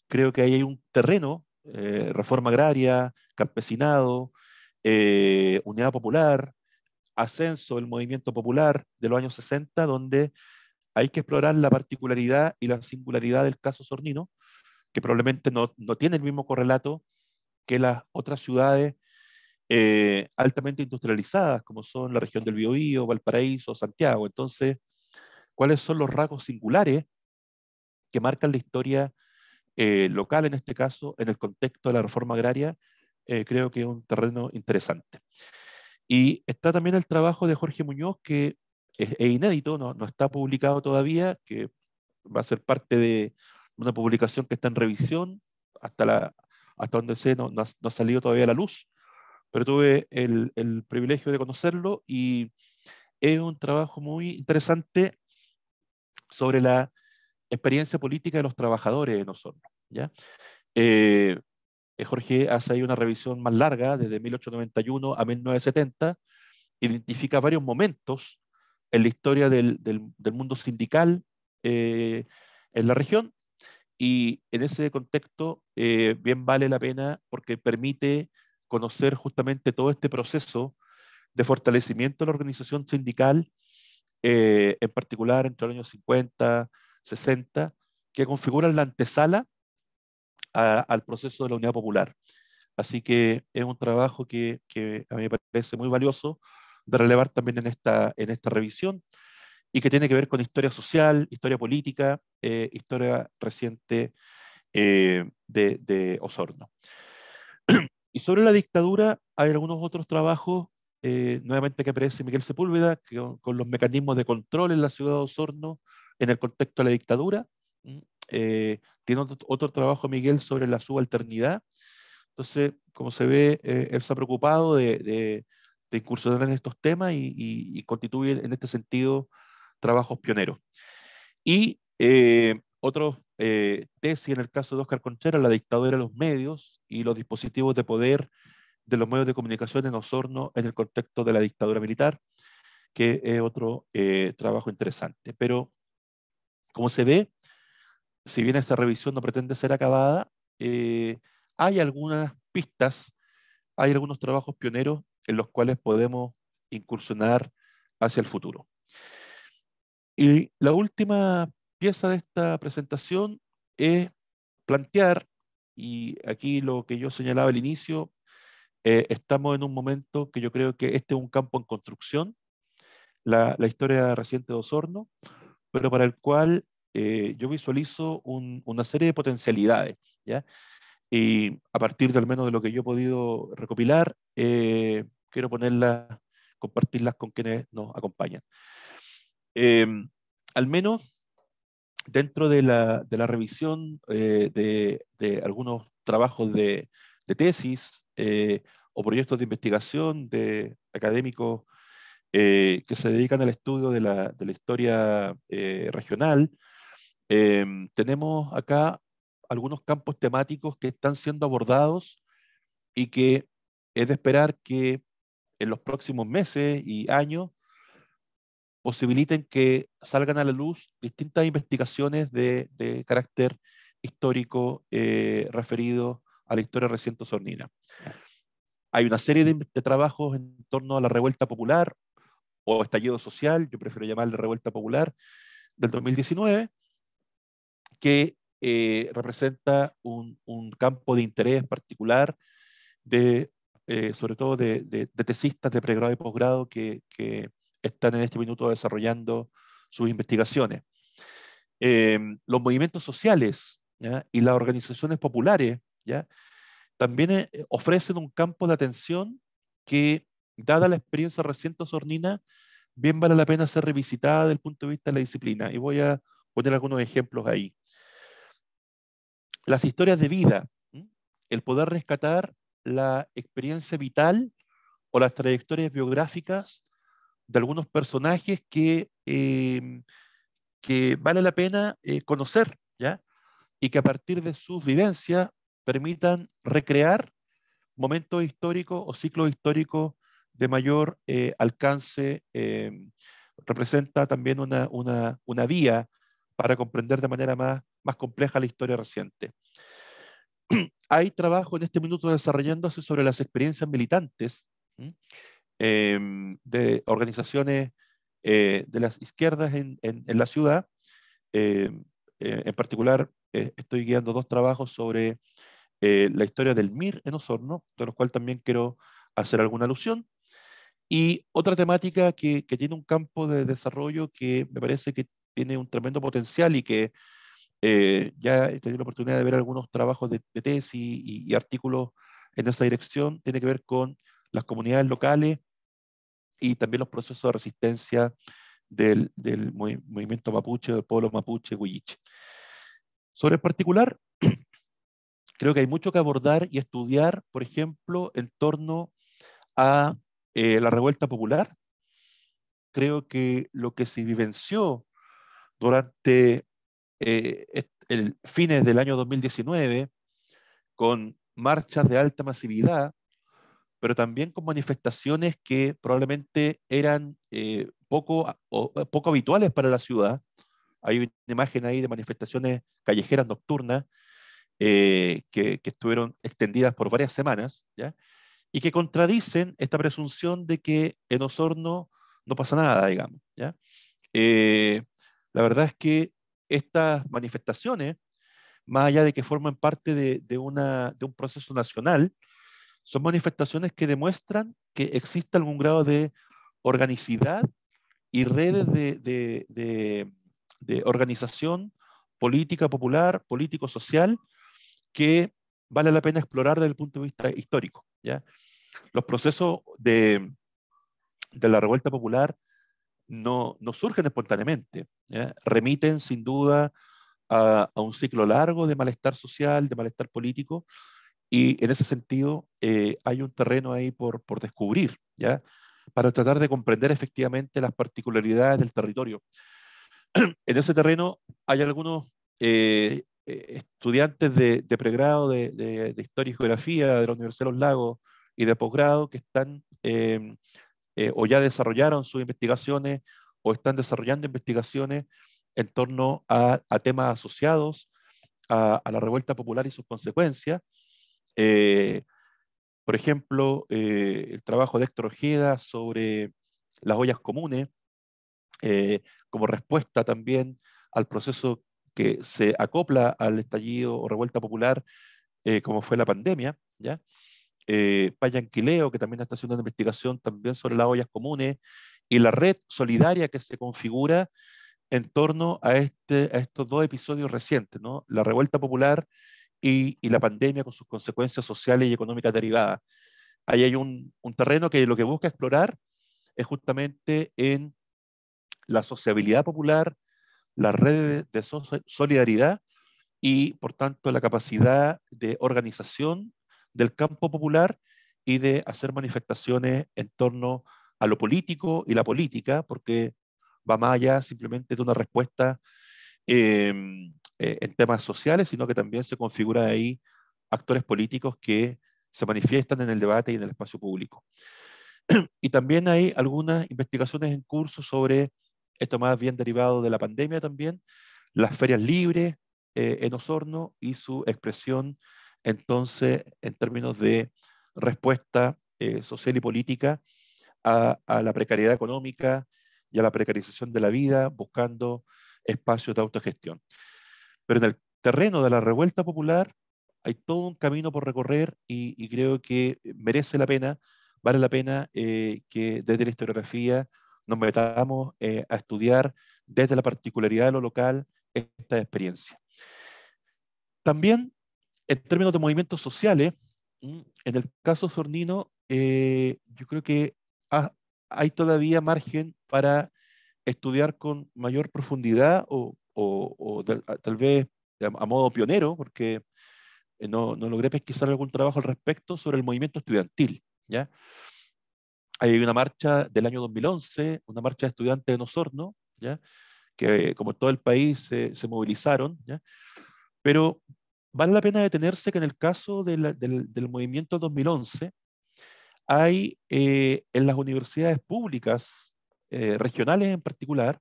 Creo que ahí hay un terreno, reforma agraria, campesinado, unidad popular, ascenso del movimiento popular de los años 60, donde hay que explorar la particularidad y la singularidad del caso Sornino, que probablemente no tiene el mismo correlato que las otras ciudades altamente industrializadas, como son la región del Biobío, Valparaíso, Santiago. Entonces, ¿cuáles son los rasgos singulares que marcan la historia local, en este caso, en el contexto de la reforma agraria? Creo que es un terreno interesante. Y está también el trabajo de Jorge Muñoz, que es inédito, no está publicado todavía, que va a ser parte de una publicación que está en revisión, hasta donde sé no ha salido todavía a la luz, pero tuve el privilegio de conocerlo, y es un trabajo muy interesante sobre la experiencia política de los trabajadores en Osorno, ¿ya? Eh, Jorge hace ahí una revisión más larga, desde 1891 a 1970, identifica varios momentos en la historia del mundo sindical en la región, y en ese contexto bien vale la pena porque permite conocer justamente todo este proceso de fortalecimiento de la organización sindical, en particular entre los años 50, 60, que configuran la antesala al proceso de la Unidad Popular. Así que es un trabajo que a mí me parece muy valioso de relevar también en esta revisión, y que tiene que ver con historia social, historia política, historia reciente de Osorno. Y sobre la dictadura hay algunos otros trabajos, nuevamente que aparece Miguel Sepúlveda, con los mecanismos de control en la ciudad de Osorno en el contexto de la dictadura. Tiene otro trabajo, Miguel, sobre la subalternidad. Entonces, como se ve, él se ha preocupado de incursionar en estos temas, y constituye en este sentido trabajos pioneros. Y otros tesis en el caso de Óscar Conchera, La dictadura de los medios y los dispositivos de poder de los medios de comunicación en Osorno en el contexto de la dictadura militar, que es otro trabajo interesante. Pero, como se ve, si bien esta revisión no pretende ser acabada, hay algunas pistas, hay algunos trabajos pioneros en los cuales podemos incursionar hacia el futuro. Y la última pieza de esta presentación es plantear, y aquí lo que yo señalaba al inicio, estamos en un momento que yo creo que este es un campo en construcción, la historia reciente de Osorno, pero para el cual yo visualizo una serie de potencialidades, ¿ya? Y a partir de al menos de lo que yo he podido recopilar, quiero ponerlas, compartirlas con quienes nos acompañan. Eh, Al menos dentro de la revisión de algunos trabajos de tesis o proyectos de investigación de académicos que se dedican al estudio de la historia regional, tenemos acá algunos campos temáticos que están siendo abordados y que es de esperar que en los próximos meses y años posibiliten que salgan a la luz distintas investigaciones de carácter histórico referido a la historia reciente osornina. Hay una serie de trabajos en torno a la revuelta popular o estallido social, yo prefiero llamarle revuelta popular, del 2019, que representa un campo de interés particular de, sobre todo de tesistas de pregrado y posgrado que están en este minuto desarrollando sus investigaciones. Los movimientos sociales, ¿ya? Y las organizaciones populares, ¿ya? También ofrecen un campo de atención que, dada la experiencia reciente osornina, bien vale la pena ser revisitada desde el punto de vista de la disciplina. Y voy a poner algunos ejemplos ahí. Las historias de vida, ¿m? El poder rescatar la experiencia vital o las trayectorias biográficas de algunos personajes que vale la pena conocer, ¿ya? Y que a partir de sus vivencias permitan recrear momentos históricos o ciclos históricos de mayor alcance. Representa también una vía para comprender de manera más compleja la historia reciente. Hay trabajo en este minuto desarrollándose sobre las experiencias militantes de organizaciones de las izquierdas en la ciudad. Eh, en particular, estoy guiando dos trabajos sobre la historia del MIR en Osorno, de los cuales también quiero hacer alguna alusión. Y otra temática que tiene un campo de desarrollo que me parece que tiene un tremendo potencial y que ya he tenido la oportunidad de ver algunos trabajos de tesis y artículos en esa dirección, tiene que ver con las comunidades locales y también los procesos de resistencia del movimiento mapuche, del pueblo mapuche, huilliche. Sobre el particular, creo que hay mucho que abordar y estudiar, por ejemplo, en torno a la revuelta popular. Creo que lo que se vivenció durante el fines del año 2019, con marchas de alta masividad, pero también con manifestaciones que probablemente eran poco habituales para la ciudad. Hay una imagen ahí de manifestaciones callejeras nocturnas que estuvieron extendidas por varias semanas, ¿ya? Y que contradicen esta presunción de que en Osorno no pasa nada, digamos, ¿ya? Eh, la verdad es que estas manifestaciones, más allá de que forman parte de un proceso nacional, son manifestaciones que demuestran que existe algún grado de organicidad y redes de organización política popular, político-social, que vale la pena explorar desde el punto de vista histórico, ¿ya? Los procesos de la revuelta popular no surgen espontáneamente, ¿ya? Remiten sin duda a un ciclo largo de malestar social, de malestar político, y en ese sentido hay un terreno ahí por descubrir, ¿ya? Para tratar de comprender efectivamente las particularidades del territorio. En ese terreno hay algunos estudiantes de pregrado de Historia y Geografía de la Universidad de Los Lagos y de posgrado que están o ya desarrollaron sus investigaciones o están desarrollando investigaciones en torno a temas asociados a la revuelta popular y sus consecuencias. Eh, por ejemplo, el trabajo de Héctor Ojeda sobre las ollas comunes, como respuesta también al proceso que se acopla al estallido o revuelta popular, como fue la pandemia, ¿ya? Payan Quileo, que también está haciendo una investigación también sobre las ollas comunes, y la red solidaria que se configura en torno a estos dos episodios recientes, ¿no? La revuelta popular y la pandemia con sus consecuencias sociales y económicas derivadas. Ahí hay un terreno que lo que busca explorar es justamente en la sociabilidad popular, las redes de solidaridad y, por tanto, la capacidad de organización del campo popular y de hacer manifestaciones en torno a lo político y la política, porque va más allá simplemente de una respuesta en temas sociales, sino que también se configura ahí actores políticos que se manifiestan en el debate y en el espacio público. Y también hay algunas investigaciones en curso sobre esto más bien derivado de la pandemia también, las ferias libres en Osorno y su expresión entonces en términos de respuesta social y política a la precariedad económica y a la precarización de la vida, buscando espacios de autogestión. Pero en el terreno de la revuelta popular hay todo un camino por recorrer y creo que merece la pena, vale la pena que desde la historiografía nos metamos a estudiar desde la particularidad de lo local esta experiencia. También, en términos de movimientos sociales, en el caso sornino, yo creo que hay todavía margen para estudiar con mayor profundidad o tal vez a modo pionero, porque no logré pesquisar algún trabajo al respecto sobre el movimiento estudiantil, ¿ya? Hay una marcha del año 2011, una marcha de estudiantes en Osorno, ¿ya? Que como en todo el país se movilizaron, ¿ya? Pero vale la pena detenerse que en el caso del movimiento 2011 hay en las universidades públicas, regionales en particular,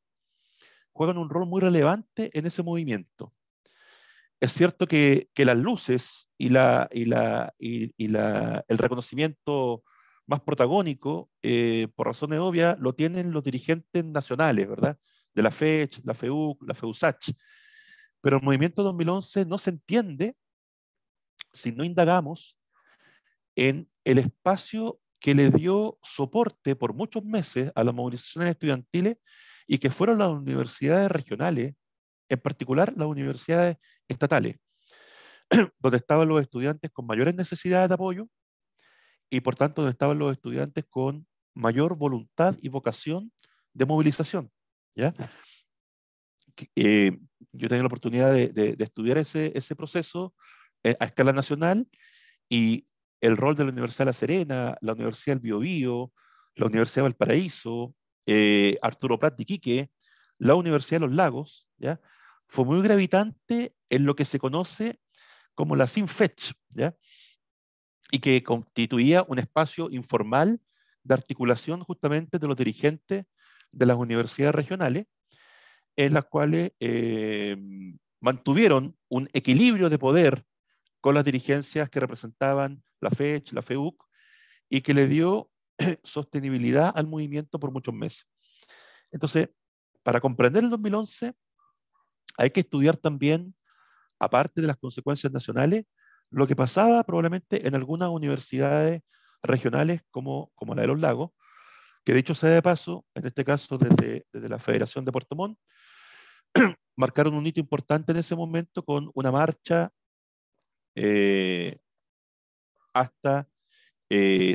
juegan un rol muy relevante en ese movimiento. Es cierto que las luces el reconocimiento más protagónico, por razones obvias, lo tienen los dirigentes nacionales, ¿verdad? De la FECH, la FEUC, la FEUSACH. Pero el movimiento 2011 no se entiende si no indagamos en el espacio que le dio soporte por muchos meses a las movilizaciones estudiantiles y que fueron las universidades regionales, en particular las universidades estatales, donde estaban los estudiantes con mayores necesidades de apoyo y por tanto donde estaban los estudiantes con mayor voluntad y vocación de movilización. ¿Ya? Yo tengo la oportunidad de estudiar ese proceso a escala nacional y el rol de la Universidad de La Serena, la Universidad del Biobío, la Universidad de Valparaíso, Arturo Prat de Iquique, la Universidad de Los Lagos, ¿ya? Fue muy gravitante en lo que se conoce como la SINFECH, ¿ya? Y que constituía un espacio informal de articulación justamente de los dirigentes de las universidades regionales, en las cuales mantuvieron un equilibrio de poder con las dirigencias que representaban la FECH, la FEUC, y que le dio sostenibilidad al movimiento por muchos meses. Entonces, para comprender el 2011, hay que estudiar también, aparte de las consecuencias nacionales, lo que pasaba probablemente en algunas universidades regionales como la de Los Lagos, que dicho sea de paso, en este caso desde la Federación de Puerto Montt, marcaron un hito importante en ese momento con una marcha eh, hasta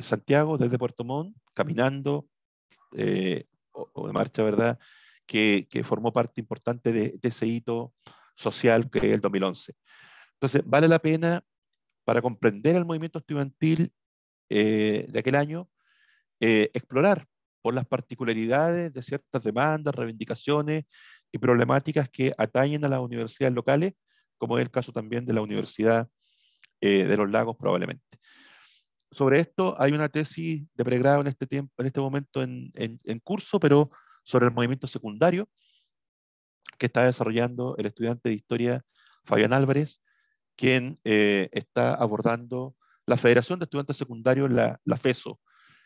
Santiago desde Puerto Montt, caminando, o de marcha, ¿verdad? Que formó parte importante de ese hito social que es el 2011. Entonces, vale la pena para comprender el movimiento estudiantil de aquel año, explorar por las particularidades de ciertas demandas, reivindicaciones y problemáticas que atañen a las universidades locales, como es el caso también de la Universidad de los Lagos probablemente. Sobre esto hay una tesis de pregrado en este momento en curso, pero sobre el movimiento secundario que está desarrollando el estudiante de historia Fabián Álvarez, quien está abordando la Federación de Estudiantes Secundarios, la FESO,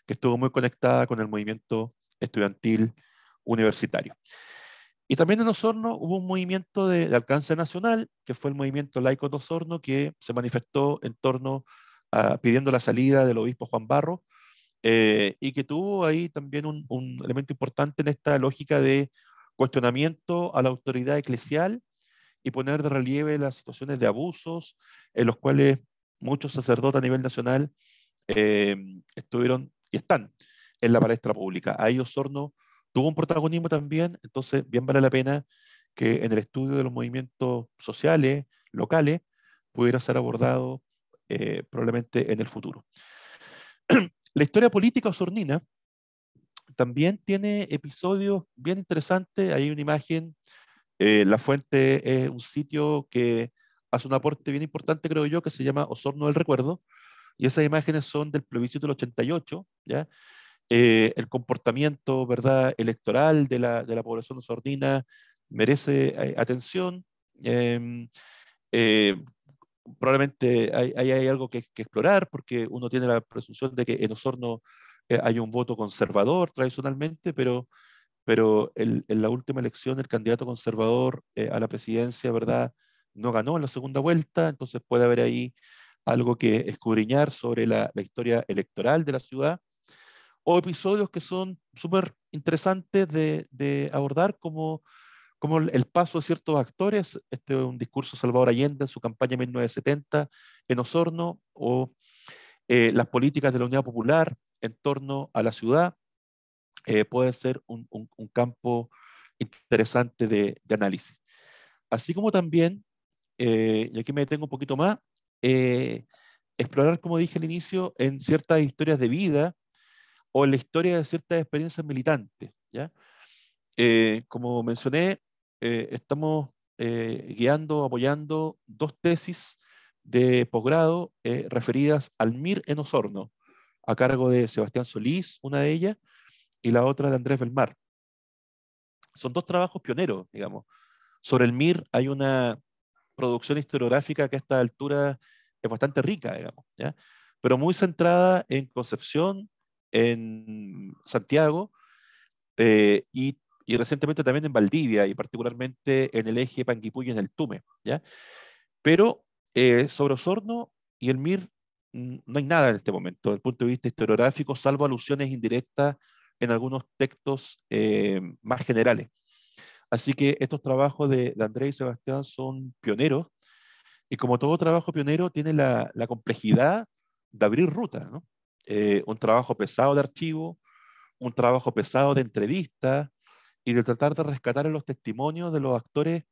que estuvo muy conectada con el movimiento estudiantil universitario. Y también en Osorno hubo un movimiento de alcance nacional, que fue el movimiento laico de Osorno, que se manifestó en torno a pidiendo la salida del obispo Juan Barro, y que tuvo ahí también un elemento importante en esta lógica de cuestionamiento a la autoridad eclesial y poner de relieve las situaciones de abusos en los cuales muchos sacerdotes a nivel nacional eh, estuvieron y están en la palestra pública. Ahí Osorno tuvo un protagonismo también, entonces bien vale la pena que en el estudio de los movimientos sociales, locales, pudiera ser abordado probablemente en el futuro. La historia política osornina también tiene episodios bien interesantes. Hay una imagen, La Fuente es un sitio que hace un aporte bien importante, creo yo, que se llama Osorno del Recuerdo, y esas imágenes son del plebiscito del 88, ¿ya? El comportamiento, ¿verdad?, electoral de la población osornina merece atención. Eh, eh, Probablemente hay algo que explorar, porque uno tiene la presunción de que en Osorno hay un voto conservador tradicionalmente, pero en la última elección el candidato conservador a la presidencia, ¿verdad?, no ganó en la segunda vuelta, entonces puede haber ahí algo que escudriñar sobre la historia electoral de la ciudad, o episodios que son súper interesantes de abordar, como el paso de ciertos actores, este es un discurso de Salvador Allende en su campaña en 1970 en Osorno, o las políticas de la Unidad Popular en torno a la ciudad, puede ser un campo interesante de análisis. Así como también, y aquí me detengo un poquito más, explorar, como dije al inicio, en ciertas historias de vida o en la historia de ciertas experiencias militantes, ¿ya? Como mencioné, estamos guiando, apoyando dos tesis de posgrado referidas al MIR en Osorno, a cargo de Sebastián Solís, una de ellas, y la otra de Andrés Belmar. Son dos trabajos pioneros, digamos. Sobre el MIR hay una producción historiográfica que a esta altura es bastante rica, digamos, ¿ya? Pero muy centrada en Concepción, en Santiago, y recientemente también en Valdivia, y particularmente en el eje Panguipulli en el Tume, ¿ya? Pero sobre Osorno y el MIR no hay nada en este momento, desde el punto de vista historiográfico, salvo alusiones indirectas en algunos textos más generales. Así que estos trabajos de Andrés y Sebastián son pioneros, y como todo trabajo pionero tiene la complejidad de abrir ruta, ¿no? Un trabajo pesado de archivo, un trabajo pesado de entrevistas, y de tratar de rescatar en los testimonios de los actores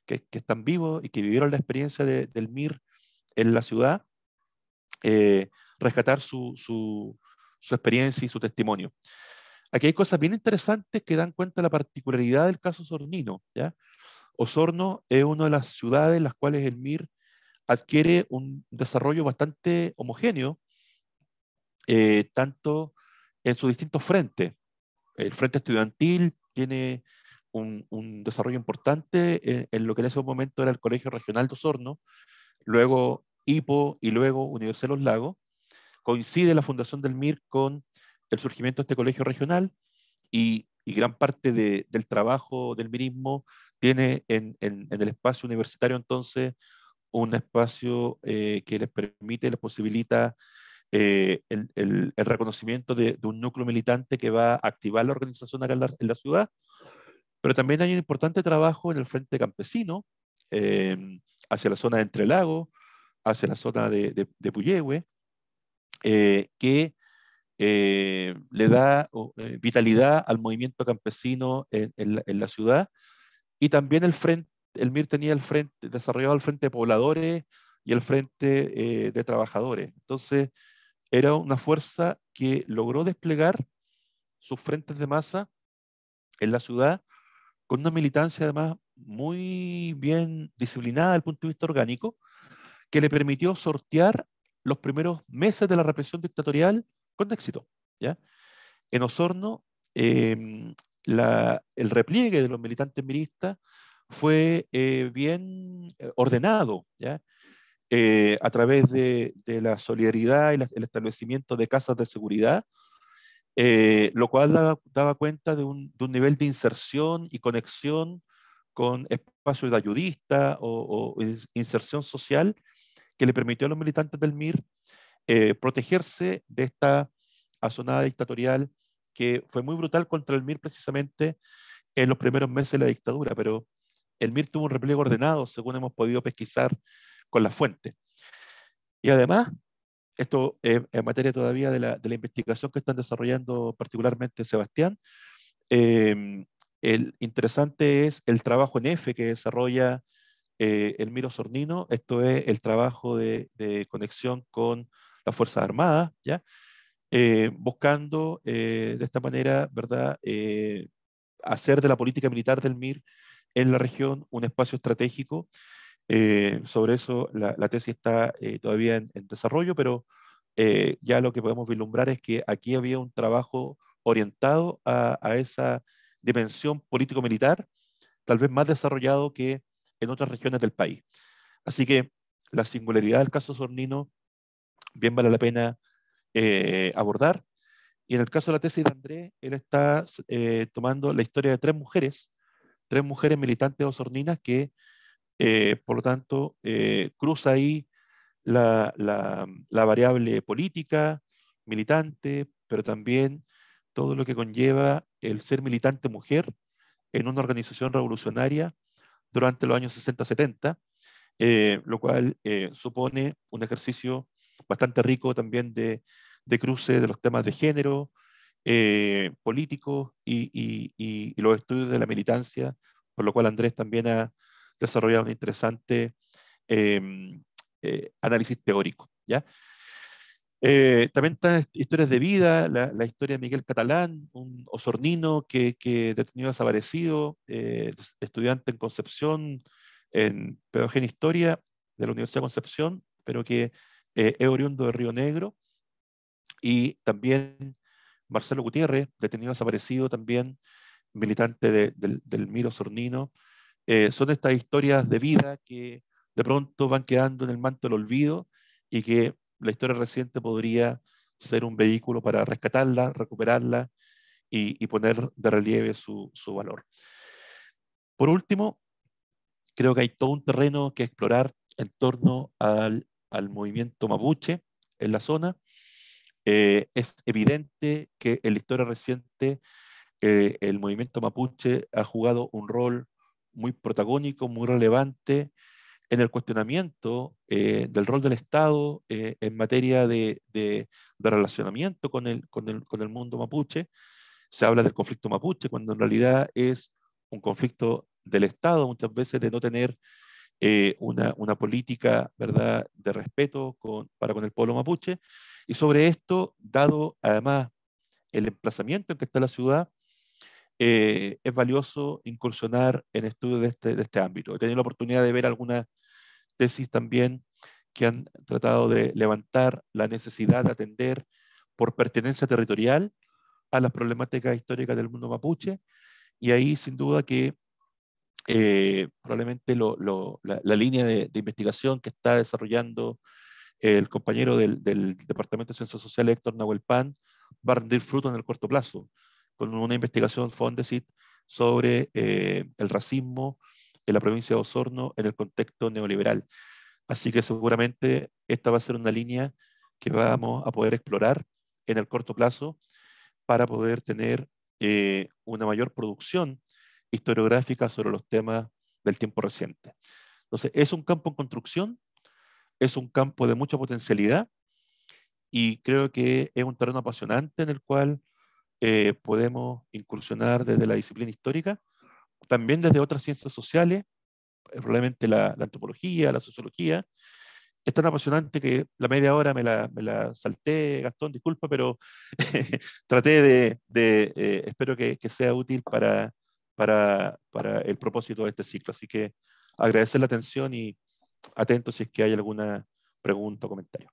que están vivos y que vivieron la experiencia del MIR en la ciudad, eh, rescatar su experiencia y su testimonio. Aquí hay cosas bien interesantes que dan cuenta de la particularidad del caso osornino, ¿ya? Osorno es una de las ciudades en las cuales el MIR adquiere un desarrollo bastante homogéneo, tanto en sus distintos frentes. El frente estudiantil tiene un desarrollo importante en lo que en ese momento era el Colegio Regional de Osorno, luego IPO y luego Universidad de los Lagos. Coincide la fundación del MIR con el surgimiento de este colegio regional, y gran parte del trabajo del mirismo tiene en el espacio universitario entonces un espacio que les permite, les posibilita el reconocimiento de un núcleo militante que va a activar la organización acá en la ciudad, pero también hay un importante trabajo en el frente campesino, hacia la zona de Entre Lagos, hacia la zona de Puyehue, que le da vitalidad al movimiento campesino en la ciudad, y también el MIR tenía desarrollado el frente de pobladores y el frente de trabajadores. Entonces, era una fuerza que logró desplegar sus frentes de masa en la ciudad con una militancia además muy bien disciplinada desde el punto de vista orgánico, que le permitió sortear los primeros meses de la represión dictatorial con éxito, ¿ya? En Osorno, el repliegue de los militantes miristas fue bien ordenado, ¿ya? A través de la solidaridad y el establecimiento de casas de seguridad, lo cual daba cuenta de un nivel de inserción y conexión con espacios de ayudista o inserción social que le permitió a los militantes del MIR protegerse de esta azonada dictatorial que fue muy brutal contra el MIR precisamente en los primeros meses de la dictadura, pero el MIR tuvo un repliegue ordenado, según hemos podido pesquisar con las fuentes. Y además, esto en materia todavía de la investigación que están desarrollando particularmente Sebastián, el interesante es el trabajo en F que desarrolla el Miro Sornino, esto es el trabajo de conexión con las Fuerzas Armadas, ¿ya? Buscando de esta manera, ¿verdad? Hacer de la política militar del MIR en la región un espacio estratégico. Sobre eso la tesis está todavía en desarrollo, pero ya lo que podemos vislumbrar es que aquí había un trabajo orientado a esa dimensión político-militar, tal vez más desarrollado que en otras regiones del país. Así que la singularidad del caso Sornino bien vale la pena abordar. Y en el caso de la tesis de Andrés, él está tomando la historia de tres mujeres militantes osorninas que, por lo tanto, cruza ahí la variable política, militante, pero también todo lo que conlleva el ser militante mujer en una organización revolucionaria durante los años 60-70, lo cual supone un ejercicio bastante rico también de cruce de los temas de género, políticos y los estudios de la militancia, por lo cual Andrés también ha desarrollado un interesante eh, análisis teórico, ¿ya? También están historias de vida, la historia de Miguel Catalán, un osornino que detenido desaparecido, estudiante en Concepción, en Pedagogía en Historia de la Universidad de Concepción, pero que es oriundo de Río Negro, y también Marcelo Gutiérrez, detenido desaparecido también, militante del Miro Osornino. Son estas historias de vida que de pronto van quedando en el manto del olvido y que la historia reciente podría ser un vehículo para rescatarla, recuperarla y poner de relieve su valor. Por último, creo que hay todo un terreno que explorar en torno al movimiento mapuche en la zona. Es evidente que en la historia reciente el movimiento mapuche ha jugado un rol muy protagónico, muy relevante en el cuestionamiento del rol del Estado en materia de relacionamiento con el mundo mapuche. Se habla del conflicto mapuche, cuando en realidad es un conflicto del Estado, muchas veces de no tener una política, ¿verdad?, de respeto para con el pueblo mapuche. Y sobre esto, dado además el emplazamiento en que está la ciudad, es valioso incursionar en estudios de este ámbito. He tenido la oportunidad de ver algunas tesis también que han tratado de levantar la necesidad de atender por pertenencia territorial a las problemáticas históricas del mundo mapuche, y ahí sin duda que probablemente la línea de investigación que está desarrollando el compañero del Departamento de Ciencias Sociales, Héctor Nahuelpan, va a rendir fruto en el corto plazo, con una investigación Fondesit sobre el racismo en la provincia de Osorno en el contexto neoliberal. Así que seguramente esta va a ser una línea que vamos a poder explorar en el corto plazo para poder tener una mayor producción historiográfica sobre los temas del tiempo reciente. Entonces, es un campo en construcción, es un campo de mucha potencialidad y creo que es un terreno apasionante en el cual podemos incursionar desde la disciplina histórica, también desde otras ciencias sociales, probablemente la antropología, la sociología. Es tan apasionante que la media hora me la salté, Gastón, disculpa, pero traté espero que sea útil para el propósito de este ciclo. Así que agradecer la atención y atento si es que hay alguna pregunta o comentario.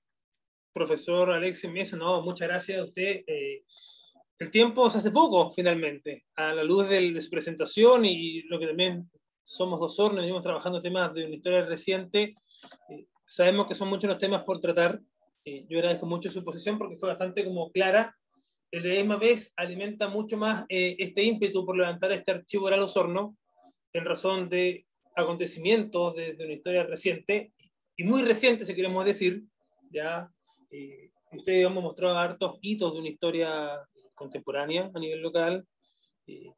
Profesor Alexis Mesa, no, muchas gracias a usted. El tiempo se hace poco, finalmente, a la luz de su presentación y lo que también somos dos hornos, venimos trabajando temas de una historia reciente. Sabemos que son muchos los temas por tratar. Yo agradezco mucho su posición porque fue bastante como clara. El de misma vez alimenta mucho más este ímpetu por levantar este archivo oral Osorno en razón de acontecimientos de una historia reciente, y muy reciente, si queremos decir, ya. Ustedes hemos mostrado hartos hitos de una historia contemporánea a nivel local.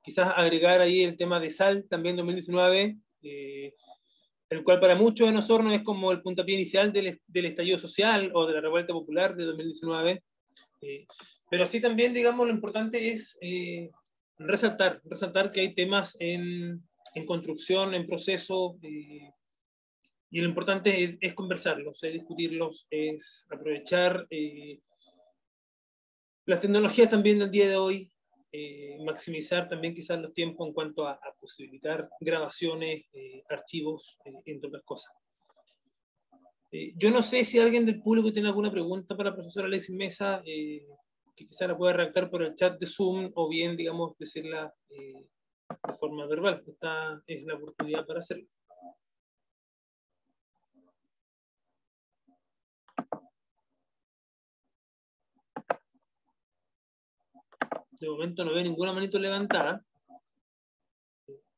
Quizás agregar ahí el tema de Sal, también 2019, el cual para muchos en Osorno es como el puntapié inicial del estallido social o de la revuelta popular de 2019. Pero así también, digamos, lo importante es resaltar que hay temas en construcción, en proceso, y lo importante es conversarlos, es discutirlos, es aprovechar las tecnologías también del día de hoy, maximizar también quizás los tiempos en cuanto a posibilitar grabaciones, archivos, entre otras cosas. Yo no sé si alguien del público tiene alguna pregunta para el profesor Alexis Mesa, que quizás la pueda redactar por el chat de Zoom o bien, digamos, decirla de forma verbal. Esta es la oportunidad para hacerlo. De momento no veo ninguna manito levantada,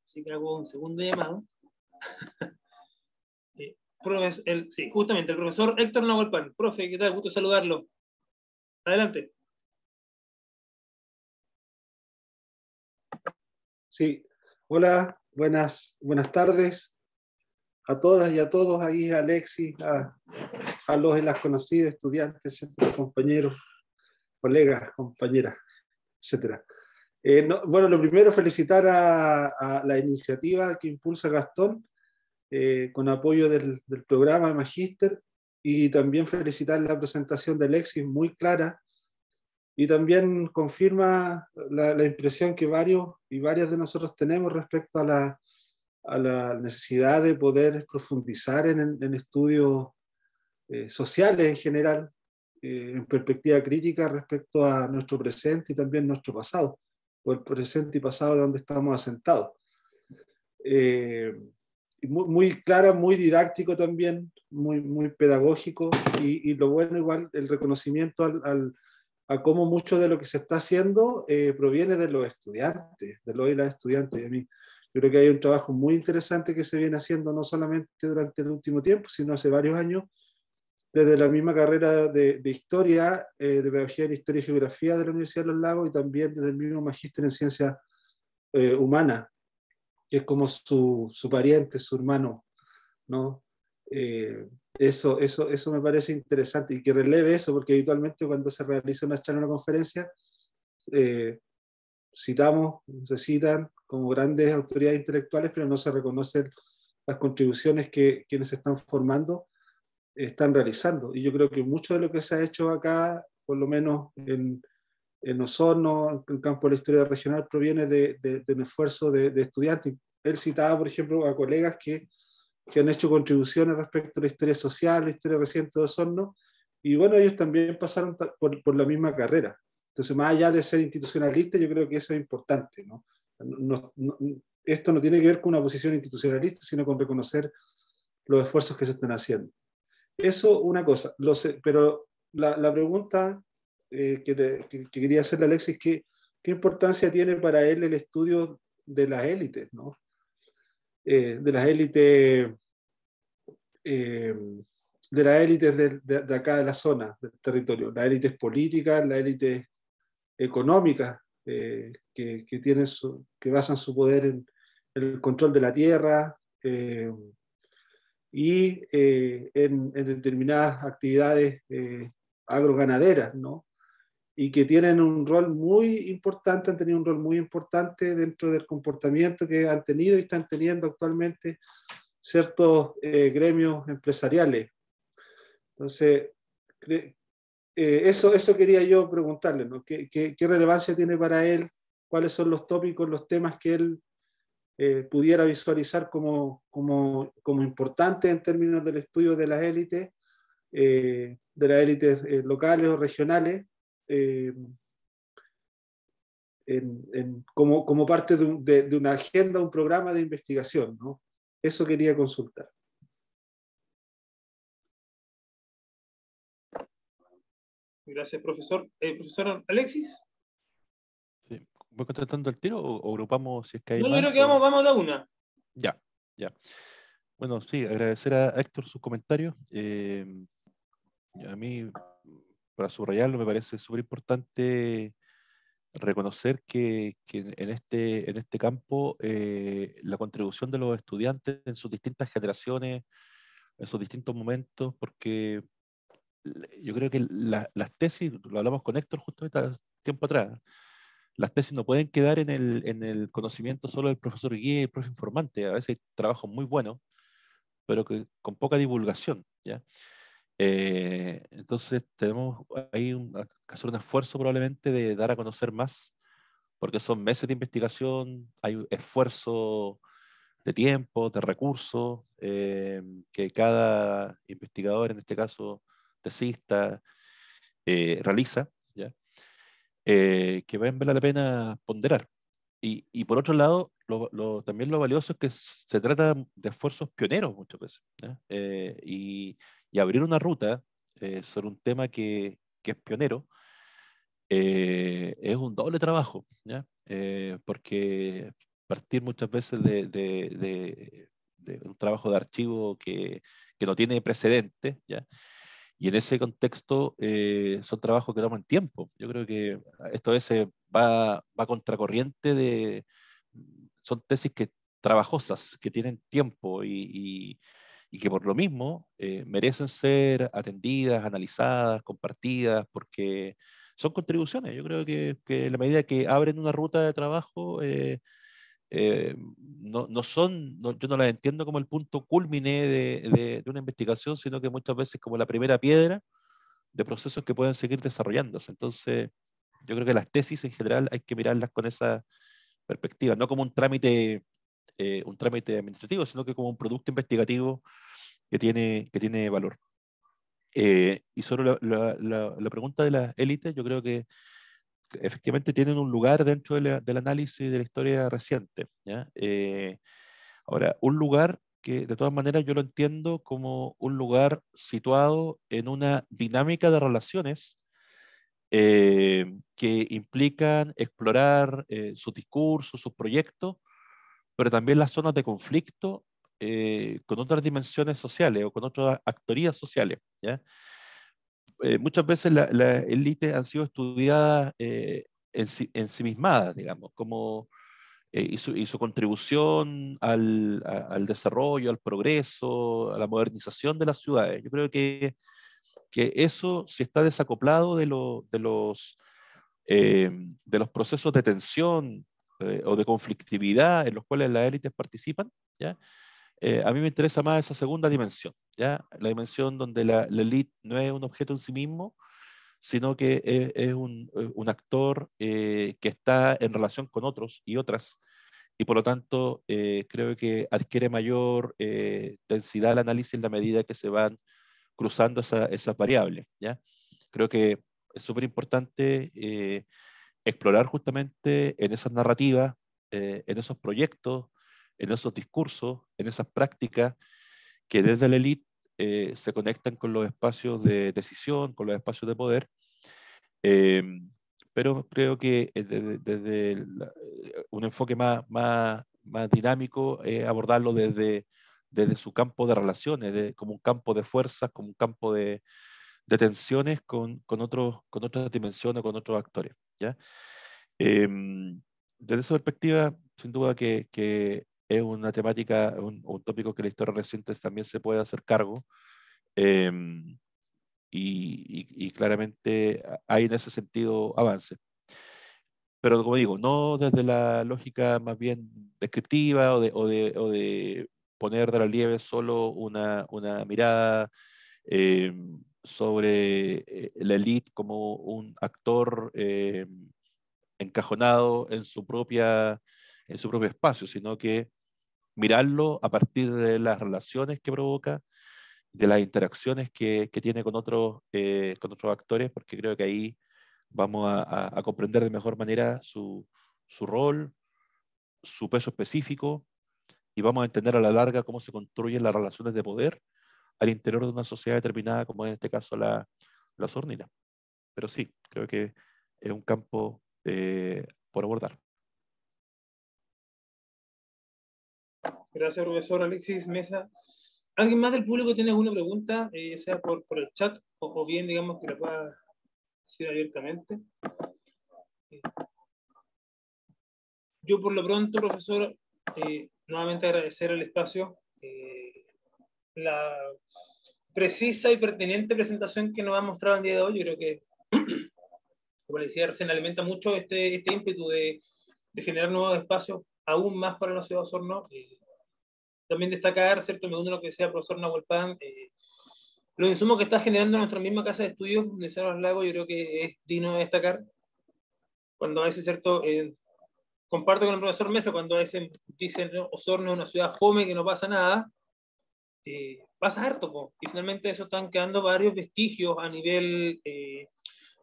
así que hago un segundo llamado. Sí, justamente, el profesor Héctor Nahuelpan. Profe, ¿qué tal? Gusto saludarlo. Adelante. Sí, hola, buenas tardes a todas y a todos, ahí a Alexis, a los y las conocidas, estudiantes, compañeros, colegas, compañeras, etc. Bueno, lo primero, felicitar a la iniciativa que impulsa Gastón, con apoyo del programa de Magíster, y también felicitar la presentación de Alexis, muy clara, y también confirma la impresión que varios y varias de nosotros tenemos respecto a la necesidad de poder profundizar en estudios sociales en general, en perspectiva crítica respecto a nuestro presente y también nuestro pasado, o el presente y pasado de donde estamos asentados. Muy clara, muy didáctico también, muy pedagógico, y lo bueno igual, el reconocimiento a cómo mucho de lo que se está haciendo proviene de los estudiantes, de los y las estudiantes. Y a mí, yo creo que hay un trabajo muy interesante que se viene haciendo no solamente durante el último tiempo, sino hace varios años, desde la misma carrera de historia, de pedagogía de historia y geografía de la Universidad de los Lagos, y también desde el mismo magíster en ciencias humanas, que es como su pariente, su hermano, ¿no? Eso me parece interesante, y que releve eso, porque habitualmente cuando se realiza una charla o una conferencia, se citan como grandes autoridades intelectuales, pero no se reconocen las contribuciones que quienes se están formando están realizando. Y yo creo que mucho de lo que se ha hecho acá, por lo menos en Osorno, en el campo de la historia regional, proviene de un esfuerzo de estudiantes. Él citaba, por ejemplo, a colegas que han hecho contribuciones respecto a la historia social, la historia reciente de Osorno, y bueno, ellos también pasaron por la misma carrera. Entonces, más allá de ser institucionalista, yo creo que eso es importante, ¿no? Esto no tiene que ver con una posición institucionalista, sino con reconocer los esfuerzos que se están haciendo. Eso, una cosa. Pero la pregunta que quería hacerle a Alexis, ¿qué importancia tiene para él el estudio de las élites, ¿no? De las élites de las élites de acá de la zona, del territorio, las élites políticas, las élites económicas, que basan su poder en el control de la tierra, y en determinadas actividades agroganaderas, ¿no? Y que tienen un rol muy importante, han tenido un rol muy importante dentro del comportamiento que han tenido y están teniendo actualmente ciertos gremios empresariales. Entonces, eso quería yo preguntarle, ¿no? ¿Qué relevancia tiene para él? ¿Cuáles son los tópicos, los temas que él pudiera visualizar como importante en términos del estudio de las élites, locales o regionales, como parte de una agenda, un programa de investigación, ¿no? Eso quería consultar. Gracias, profesor. Profesor Alexis. Sí. ¿Voy contestando el tiro o agrupamos si es que hay No, yo más? creo que vamos de una. Ya, ya. Bueno, sí, agradecer a Héctor sus comentarios. A mí, para subrayarlo, me parece súper importante reconocer que en este campo la contribución de los estudiantes en sus distintas generaciones, en sus distintos momentos, porque yo creo que las tesis, lo hablamos con Héctor justamente hace tiempo atrás, las tesis no pueden quedar en el conocimiento solo del profesor guía y el profe informante. A veces hay trabajos muy buenos, pero que, con poca divulgación, ¿ya? Entonces tenemos ahí que hacer un esfuerzo probablemente de dar a conocer más, porque son meses de investigación, hay un esfuerzo de tiempo, de recursos, que cada investigador, en este caso tesista, realiza, ¿ya? Que vale la pena ponderar. Y por otro lado, también lo valioso es que se trata de esfuerzos pioneros muchas veces, ¿ya? Y abrir una ruta sobre un tema que es pionero es un doble trabajo, ¿ya? Porque partir muchas veces de un trabajo de archivo que no tiene precedentes, ¿ya? Y en ese contexto son trabajos que toman tiempo. Yo creo que esto a veces va contracorriente son tesis trabajosas, que tienen tiempo y que por lo mismo merecen ser atendidas, analizadas, compartidas, porque son contribuciones. Yo creo que en la medida que abren una ruta de trabajo, yo no las entiendo como el punto culmine de una investigación, sino que muchas veces como la primera piedra de procesos que pueden seguir desarrollándose. Entonces, yo creo que las tesis en general hay que mirarlas con esa perspectiva, no como un trámite administrativo, sino que como un producto investigativo que tiene valor. Y sobre la pregunta de las élites, yo creo que efectivamente tienen un lugar dentro del análisis de la historia reciente, ¿ya? Ahora, un lugar que de todas maneras yo lo entiendo como un lugar situado en una dinámica de relaciones que implican explorar sus discursos, sus proyectos, pero también las zonas de conflicto con otras dimensiones sociales o con otras actorías sociales, ¿ya? Muchas veces las élites han sido estudiadas ensimismadas, digamos, como y su contribución al desarrollo, al progreso, a la modernización de las ciudades. Yo creo que eso, si está desacoplado de los procesos de tensión o de conflictividad en los cuales las élites participan, ¿ya? A mí me interesa más esa segunda dimensión, ¿ya? La dimensión donde la élite no es un objeto en sí mismo, sino que es un actor que está en relación con otros y otras, y por lo tanto creo que adquiere mayor densidad el análisis en la medida que se van cruzando esas variables, ¿ya? Creo que es súper importante explorar justamente en esas narrativas, en esos proyectos, en esos discursos, en esas prácticas que desde la élite se conectan con los espacios de decisión, con los espacios de poder, eh, pero creo que desde un enfoque más dinámico, abordarlo desde su campo de relaciones, como un campo de fuerzas, como un campo de tensiones con otras dimensiones, con otros actores, ¿ya? Desde esa perspectiva, sin duda que es una temática, un tópico que la historia reciente también se puede hacer cargo. Y claramente hay en ese sentido avances. Pero como digo, no desde la lógica más bien descriptiva o de poner de relieve solo una mirada eh, sobre la élite como un actor encajonado en su propio espacio, sino que mirarlo a partir de las relaciones que provoca, de las interacciones que tiene con otros actores, porque creo que ahí vamos a comprender de mejor manera su rol, su peso específico, y vamos a entender a la larga cómo se construyen las relaciones de poder al interior de una sociedad determinada, como en este caso la Osornina. Pero sí, creo que es un campo por abordar. Gracias, profesor Alexis Mesa. ¿Alguien más del público tiene alguna pregunta, sea por el chat o bien, digamos, que la pueda decir abiertamente? Yo, por lo pronto, profesor, nuevamente agradecer el espacio, la precisa y pertinente presentación que nos ha mostrado el día de hoy. Yo creo que, como le decía recién, alimenta mucho este ímpetu de generar nuevos espacios aún más para la ciudad de Osorno. También destacar, ¿cierto? Me uno a lo que decía el profesor Nahuel Pan, los insumos que está generando nuestra misma casa de estudios de Cerro Los Lagos, yo creo que es digno de destacar. Cuando a veces, ¿cierto? Comparto con el profesor Mesa, cuando a veces dicen, ¿no? Osorno es una ciudad fome, que no pasa nada, pasa harto, po. Y finalmente eso están quedando varios vestigios a nivel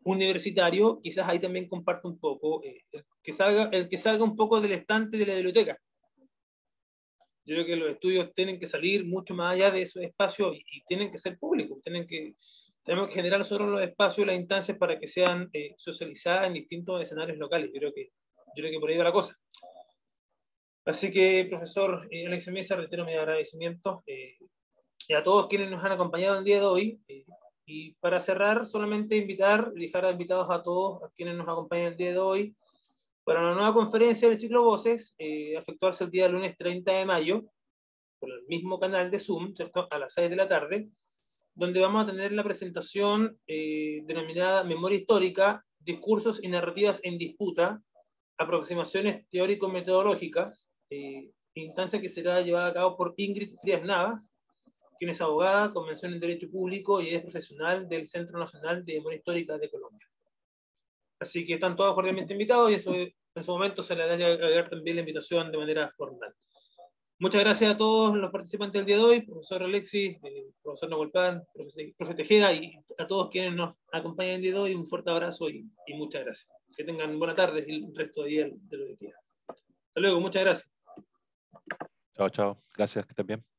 universitario. Quizás ahí también comparto un poco, el que salga un poco del estante de la biblioteca. Yo creo que los estudios tienen que salir mucho más allá de esos espacios y tienen que ser públicos, tenemos que generar nosotros los espacios y las instancias para que sean socializadas en distintos escenarios locales. Yo creo que por ahí va la cosa. Así que, profesor Alex Mesa, reitero mi agradecimiento y a todos quienes nos han acompañado el día de hoy. Y para cerrar, solamente dejar invitados a todos a quienes nos acompañan el día de hoy para una nueva conferencia del ciclo Voces, a efectuarse el día lunes 30 de mayo, por el mismo canal de Zoom, ¿cierto? A las 6 de la tarde, donde vamos a tener la presentación denominada Memoria Histórica, Discursos y Narrativas en Disputa, Aproximaciones Teórico-Metodológicas, instancia que será llevada a cabo por Ingrid Frías Navas, quien es abogada, con mención en Derecho Público y es profesional del Centro Nacional de Memoria Histórica de Colombia. Así que están todos cordialmente invitados y eso en su momento se le va a agregar también la invitación de manera formal. Muchas gracias a todos los participantes del día de hoy, profesor Alexis, profesor Nahuel Pan, profesor Tejeda y a todos quienes nos acompañan el día de hoy. Un fuerte abrazo y muchas gracias. Que tengan buena tarde y el resto de día de lo que queda. Hasta luego, muchas gracias. Chao, chao. Gracias, que estén bien.